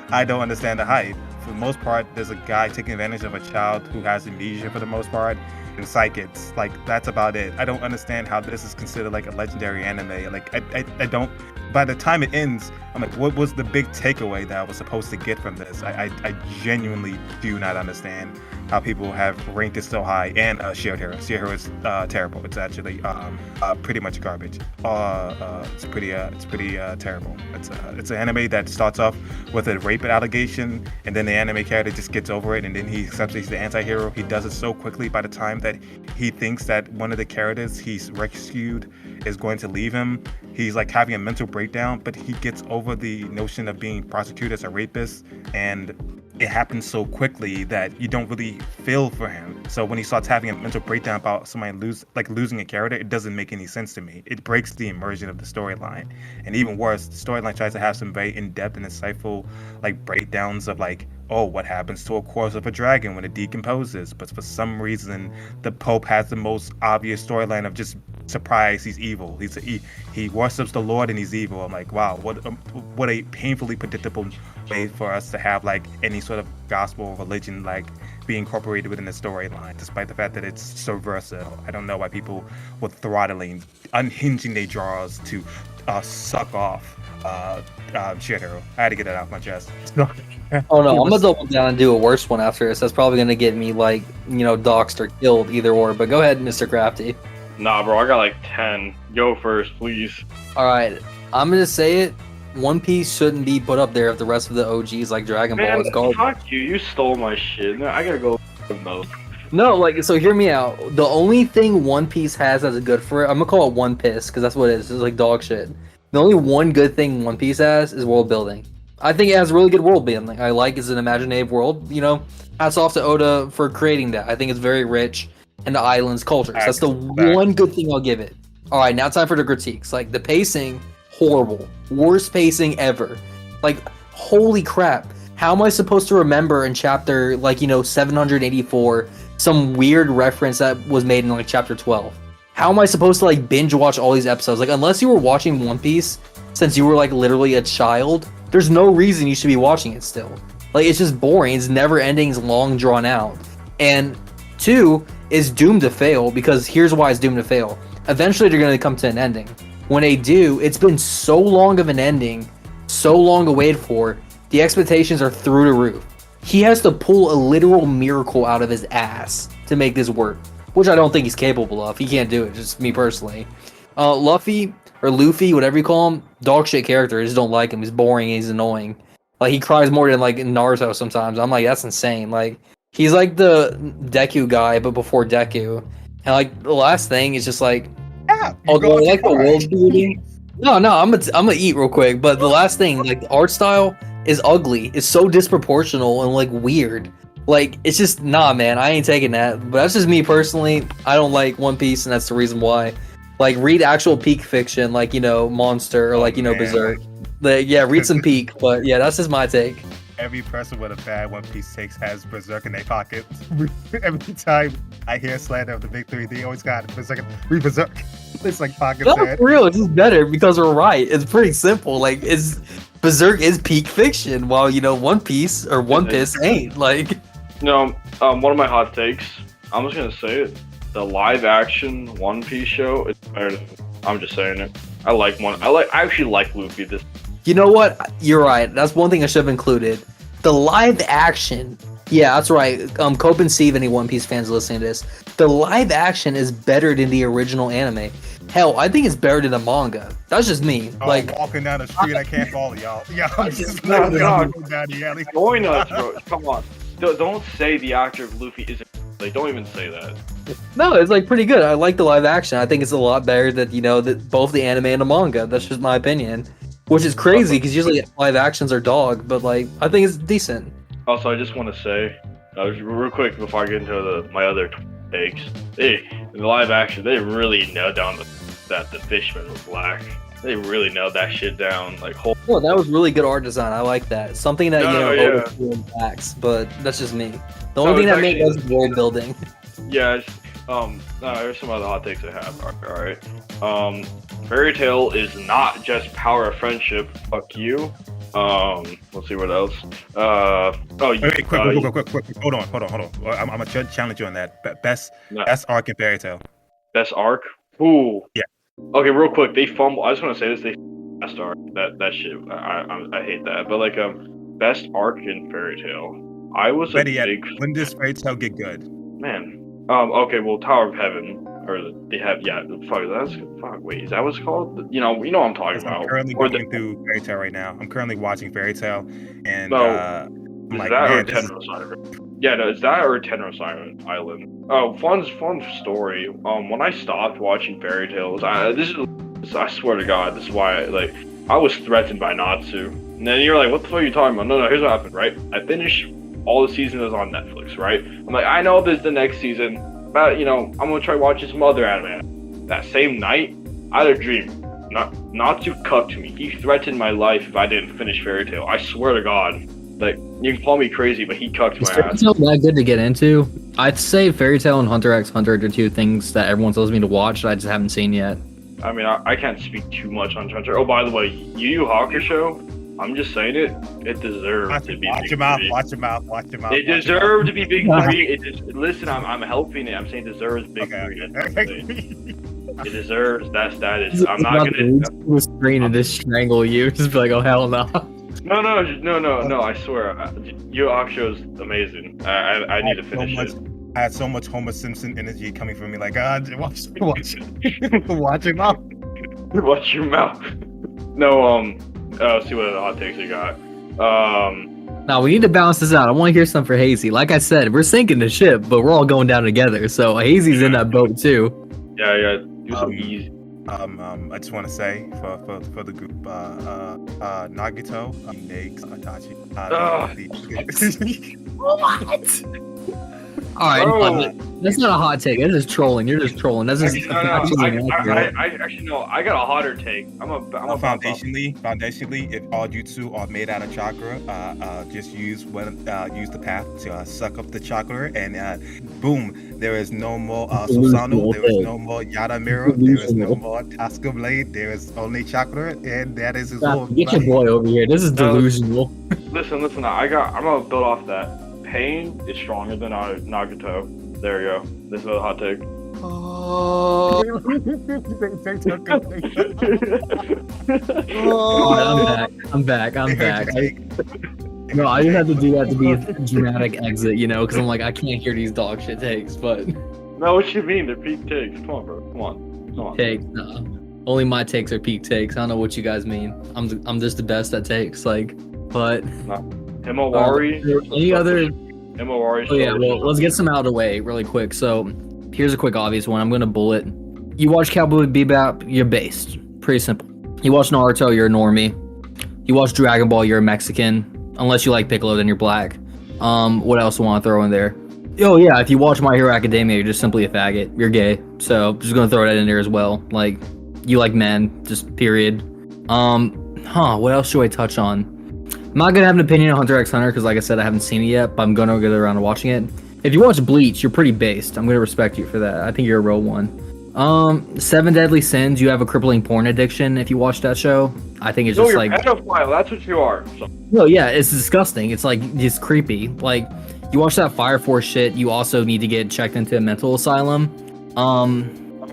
I don't understand the hype. For the most part, there's a guy taking advantage of a child who has amnesia for the most part, and psychics. Like, that's about it. I don't understand how this is considered like a legendary anime. Like, I don't. By the time it ends, I'm like, what was the big takeaway that I was supposed to get from this? I genuinely do not understand how people have ranked it so high. And Shield Hero. Shield Hero is terrible. It's actually pretty much garbage. It's pretty terrible. It's an anime that starts off with a rape allegation, and then the anime character just gets over it, and then he accepts he's the anti-hero. He does it so quickly by the time that he thinks that one of the characters he's rescued is going to leave him. He's like having a mental breakdown, but he gets over the notion of being prosecuted as a rapist, and it happens so quickly that you don't really feel for him. So when he starts having a mental breakdown about somebody losing a character, it doesn't make any sense to me. It breaks the immersion of the storyline. And even worse, the storyline tries to have some very in-depth and insightful like breakdowns of like, oh, what happens to a corpse of a dragon when it decomposes? But for some reason, the Pope has the most obvious storyline of just surprise, he's evil. He worships the Lord and he's evil. I'm like, wow, what a painfully predictable way for us to have like any sort of gospel religion like be incorporated within the storyline, despite the fact that it's so versatile. I don't know why people were throttling, unhinging their jaws to suck off Shield Hero. I had to get that off my chest. Oh no, I'm gonna double down and do a worse one after this. That's probably gonna get me like, doxed or killed, either or. But go ahead, Mr. Crafty. Nah, bro, I got like 10. Go first, please. All right, I'm gonna say it. One Piece shouldn't be put up there if the rest of the OGs like Dragon Ball is garbage. Fuck you! You stole my shit. No, I gotta go with those. No, like, so hear me out. The only thing One Piece has that's good for it, I'm gonna call it One Piss, because that's what it is. It's like dog shit. The only one good thing One Piece has is world building. I think it has really good world building. I like it's an imaginative world. Hats off to Oda for creating that. I think it's very rich in the island's cultures. That's the one good thing I'll give it. All right, now time for the critiques. Like, the pacing, horrible. Worst pacing ever. Like, holy crap. How am I supposed to remember in chapter, 784, some weird reference that was made in, chapter 12? How am I supposed to, binge watch all these episodes? Like, unless you were watching One Piece since you were, literally a child, there's no reason you should be watching it still. Like, it's just boring. It's never ending. It's long drawn out. And 2 is doomed to fail, because here's why it's doomed to fail. Eventually, they're going to come to an ending. When they do, it's been so long of an ending, so long awaited for, the expectations are through the roof. He has to pull a literal miracle out of his ass to make this work, which I don't think he's capable of. He can't do it, just me personally. Luffy, or Luffy, whatever you call him, dog shit character. I just don't like him. He's boring, he's annoying. Like, he cries more than, Naruto sometimes. I'm like, that's insane. Like, he's like the Deku guy, but before Deku. And, the last thing is just although I like the world building. No, I'm gonna eat real quick. But the last thing, the art style is ugly. It's so disproportional and weird. It's just man. I ain't taking that. But that's just me personally. I don't like One Piece, and that's the reason why. Read actual peak fiction, Monster or Berserk. Read some peak. But yeah, that's just my take. Every person with a bad One Piece takes has Berserk in their pockets. Every time I hear slander of the big three, they always got Berserk. Read Berserk. It's pockets. No, for real, it's just better because we're right. It's pretty simple. Berserk is peak fiction, while One Piece or One Piece ain't. One of my hot takes. I'm just gonna say it. The live action One Piece show is better. I'm just saying it. I actually like Luffy. You know what? You're right. That's one thing I should have included. The live action. Yeah, that's right. Cope and Steve, any One Piece fans listening to this. The live action is better than the original anime. Hell, I think it's better than the manga. That's just me. I'm walking down the street, I can't follow y'all. Yeah, I'm just down the alley. Going nuts, bro. Come on. Don't say the actor of Luffy isn't. Don't even say that. No, it's pretty good. I like the live action. I think it's a lot better that that both the anime and the manga. That's just my opinion. Which is crazy because usually live actions are dog, but I think it's decent. Also, I just want to say, real quick before I get into my other takes, in the live action, they really nailed down that the Fishman was black. They really nailed that shit down. Like, Well, that was really good art design. I like that. Something that Oda impacts, but that's just me. The only thing that made was world building. Yeah. Here's some other hot takes I have. All right. Fairy Tail is not just power of friendship. Fuck you. Let's see what else. Wait, quick. Hold on. I'm gonna challenge you on that. Best arc in Fairy Tail. Best arc? Ooh. Yeah. Okay, real quick. They fumble. I just want to say this. They best arc. That shit. I hate that. But like best arc in Fairy Tail. I was a big. When does Fairy Tail get good? Man. Okay. Well, Tower of Heaven. Or they have wait, is that what it's called? You know what I'm talking about. I'm currently going through Fairy Tail right now. I'm currently watching Fairy Tail, and is that or Tenro Siren? Yeah, no, is that or Tenro Siren Island? Oh, fun story. When I stopped watching Fairy Tales, I swear to God, this is why I was threatened by Natsu. And then you're like, what the fuck are you talking about? No, here's what happened, right? I finished all the seasons on Netflix, right? I'm like, I know there's the next season. But, I'm gonna try watching some other anime. That same night, I had a dream. Natsu cucked me. He threatened my life if I didn't finish Fairy Tail. I swear to God. Like, you can call me crazy, but he cucked my ass. Fairy Tail that good to get into? I'd say Fairy Tail and Hunter x Hunter are two things that everyone tells me to watch that I just haven't seen yet. I mean, I can't speak too much on Hunter. Oh, by the way, Yu Yu Hakusho, I'm just saying it deserves to be watch big him out, three. watch him out. It deserves to be big three. Listen, I'm helping it. I'm saying it deserves big three. It deserves that is. I'm not gonna screen and just strangle you. Just be like, oh hell no. No. I swear, Yu Hakusho is amazing. I need to finish it. I had so much Homer Simpson energy coming from me. Like, watch him out. Watch your mouth. No, let's see what other hot takes you got. Now we need to balance this out. I want to hear some for Hazy. Like I said, we're sinking the ship, but we're all going down together. So Hazy's in that boat too. Yeah. Do some easy. I just want to say for the group, Nagito, Nags, Itachi. What? All right, that's not a hot take. That's just trolling. You're just trolling. That's just actually no. I got a hotter take. I'm a foundationally, if all jutsu are made out of chakra, just use the path to suck up the chakra, and boom, there is no more Susanoo, there is no more Yada Mirror, there is no more Tasca Blade, there is only chakra, and that is his whole. Get your boy over here. This is delusional. Listen. I'm gonna build off that. Pain is stronger than Nagato. There you go. This is a hot take. I'm back. No, I just had to do that to be a dramatic exit, because I'm like, I can't hear these dog shit takes, but. No, what you mean? They're peak takes. Come on, bro. Come on. Takes, no. Only my takes are peak takes. I don't know what you guys mean. I'm just the best at takes, but. No. Himawari. Any other? Himawari. Oh yeah, well, let's get some out of the way really quick. So, here's a quick obvious one. I'm gonna bullet. You watch Cowboy Bebop, you're based. Pretty simple. You watch Naruto, you're a normie. You watch Dragon Ball, you're a Mexican. Unless you like Piccolo, then you're black. What else do I want to throw in there? Oh yeah, if you watch My Hero Academia, you're just simply a faggot. You're gay. So, just gonna throw that in there as well. Like, you like men, just period. What else should I touch on? I'm not gonna have an opinion on Hunter x Hunter because, like I said, I haven't seen it yet, but I'm gonna get around to watching it. If you watch Bleach, you're pretty based. I'm gonna respect you for that. I think you're a real one. 7 Deadly Sins. You have a crippling porn addiction. If you watch that show, I think it's just you're like a pedophile. That's what you are. So. No, yeah, it's disgusting. It's like it's creepy. Like you watch that Fire Force shit. You also need to get checked into a mental asylum. Let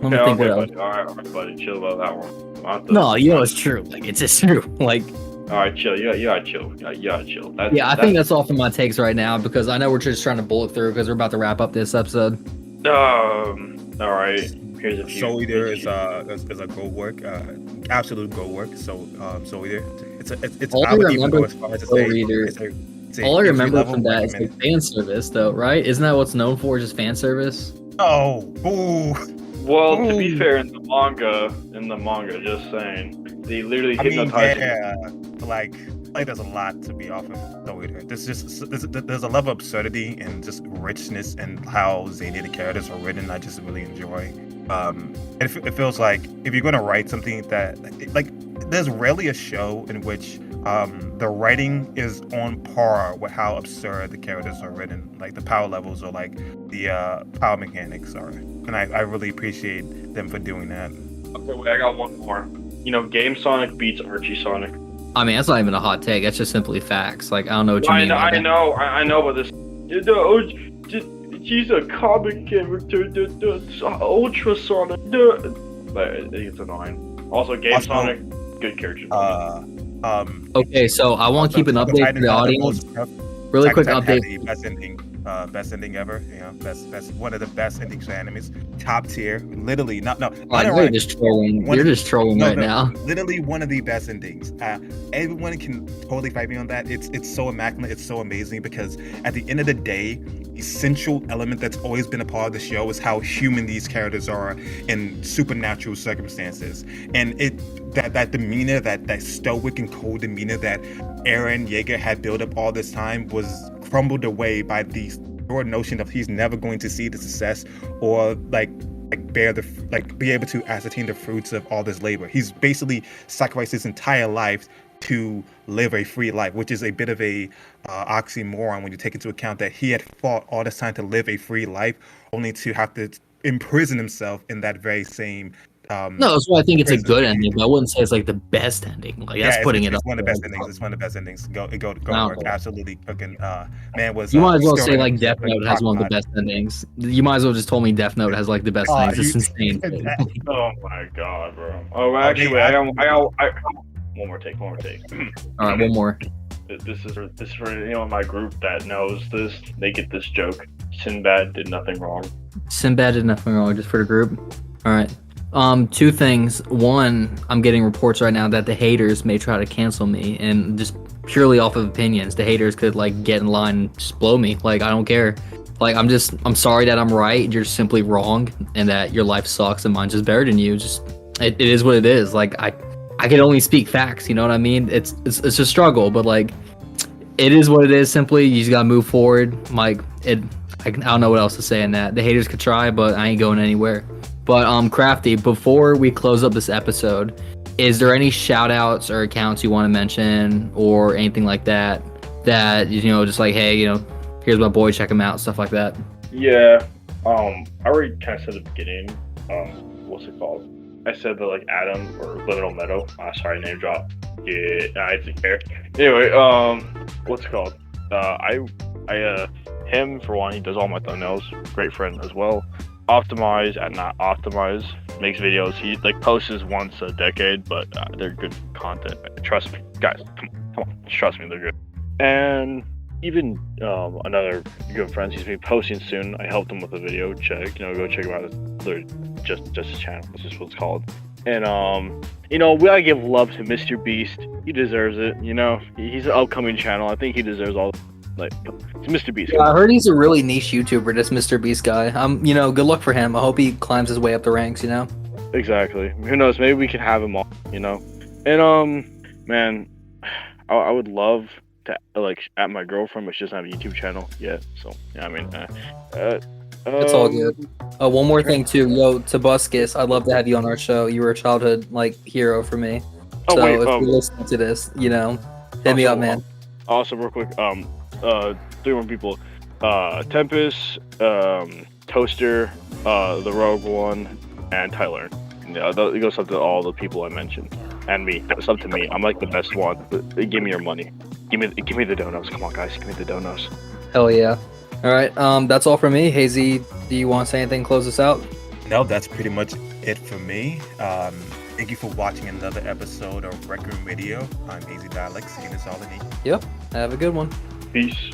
me think what else. All right, buddy, chill about that one. No, it's true. Like it's just true. Like. All right, chill. You gotta chill. Chill. I think that's all for my takes right now because I know we're just trying to bullet through because we're about to wrap up this episode. All right. Here's a few. Soul Eater is a go work, absolute go work. Soul Eater. It's all I remember Soul Eater. All I remember from that is like fan service, though, right? Isn't that what's known for, just fan service? Oh, ooh. Well, to be fair, in the manga, just saying, they literally hypnotize. Like there's a lot to be off of Soul Eater. There's a level of absurdity and just richness and how zany the characters are written. I just really enjoy. it feels like if you're going to write something that like there's rarely a show in which the writing is on par with how absurd the characters are written, like the power levels or like the power mechanics are, and I really appreciate them for doing that. Okay, wait, I got one more. Game Sonic beats Archie Sonic. I mean, that's not even a hot take. That's just simply facts. Like, I don't know what you mean. I know, but this. He's a comic character. Ultra Sonic. But it's annoying. Also, Game Sonic, good character. Okay, so I want to keep an update for the audience. Really quick update. Best ending ever. Best one of the best endings for animes. Top tier. Literally, no. You're just trolling. You're just trolling now. Literally one of the best endings. Everyone can totally fight me on that. It's so immaculate. It's so amazing because at the end of the day, the central element that's always been a part of the show is how human these characters are in supernatural circumstances, and that demeanor, that stoic and cold demeanor that Eren Yeager had built up all this time was crumbled away by the broad notion of he's never going to see the success or be able to ascertain the fruits of all this labor. He's basically sacrificed his entire life to live a free life, which is a bit of a oxymoron when you take into account that he had fought all this time to live a free life, only to have to imprison himself in that very same. No, that's why I think it's a good ending. But I wouldn't say it's like the best ending. Like that's putting it up. It's one of the best endings. It's one of the best endings. Go work. Absolutely cooking. Man was. You might as well say like Death Note has one of the best endings. You might as well just told me Death Note has like the best endings. It's insane. Oh my god, bro. Oh, actually, wait, I got one more take. All right, one more. This is for my group that knows this. They get this joke. Sinbad did nothing wrong. Sinbad did nothing wrong, just for the group. All right. Two things. One, I'm getting reports right now that the haters may try to cancel me, and just purely off of opinions, the haters could like get in line and just blow me. Like, I don't care. Like, I'm sorry that I'm right. You're simply wrong, and that your life sucks and mine's just better than you. Just it is what it is. Like, I can only speak facts. You know what I mean? It's a struggle, but like, it is what it is. Simply, you just gotta move forward. Like, I don't know what else to say in that. The haters could try, but I ain't going anywhere. But Crafty, before we close up this episode, is there any shout outs or accounts you want to mention or anything like that just like, hey, here's my boy, check him out, stuff like that? Yeah. I already kind of said at the beginning, what's it called? I said that like Adam or Liminal Meadow. Sorry, name drop. Yeah, I didn't care. Anyway, what's it called? Him for one, he does all my thumbnails. Great friend as well. Optimize and not optimize makes videos. He like posts once a decade, but they're good content. Trust me, guys. Come on, trust me, they're good. And even another good friend, he's been posting soon. I helped him with a video. Go check him out. They're just his channel. This is what it's called. And we gotta give love to Mr. Beast. He deserves it. He's an upcoming channel. I think he deserves all. Like, it's Mr. Beast. Yeah, I heard he's a really niche YouTuber, this Mr. Beast guy. Good luck for him. I hope he climbs his way up the ranks, Exactly. Who knows? Maybe we can have him all, And, man, I would love to, at my girlfriend, but she doesn't have a YouTube channel yet. So, yeah, I mean, it's all good. One more thing, too. Tobuscus, I'd love to have you on our show. You were a childhood, hero for me. If you're listening to this, hit me up, man. Also, real quick, 3 more people. Tempest, Toaster, the Rogue One, and Tyler. Yeah, it goes up to all the people I mentioned. And me. It's up to me. I'm like the best one. Give me your money. Give me the donuts. Come on, guys. Give me the donuts. Hell yeah. All right. That's all from me. Hazy, do you want to say anything? Close us out? No, that's pretty much it for me. Thank you for watching another episode of Rec Room Radio. I'm Hazy Dialects, and it's all in me. Yep. Have a good one. Peace.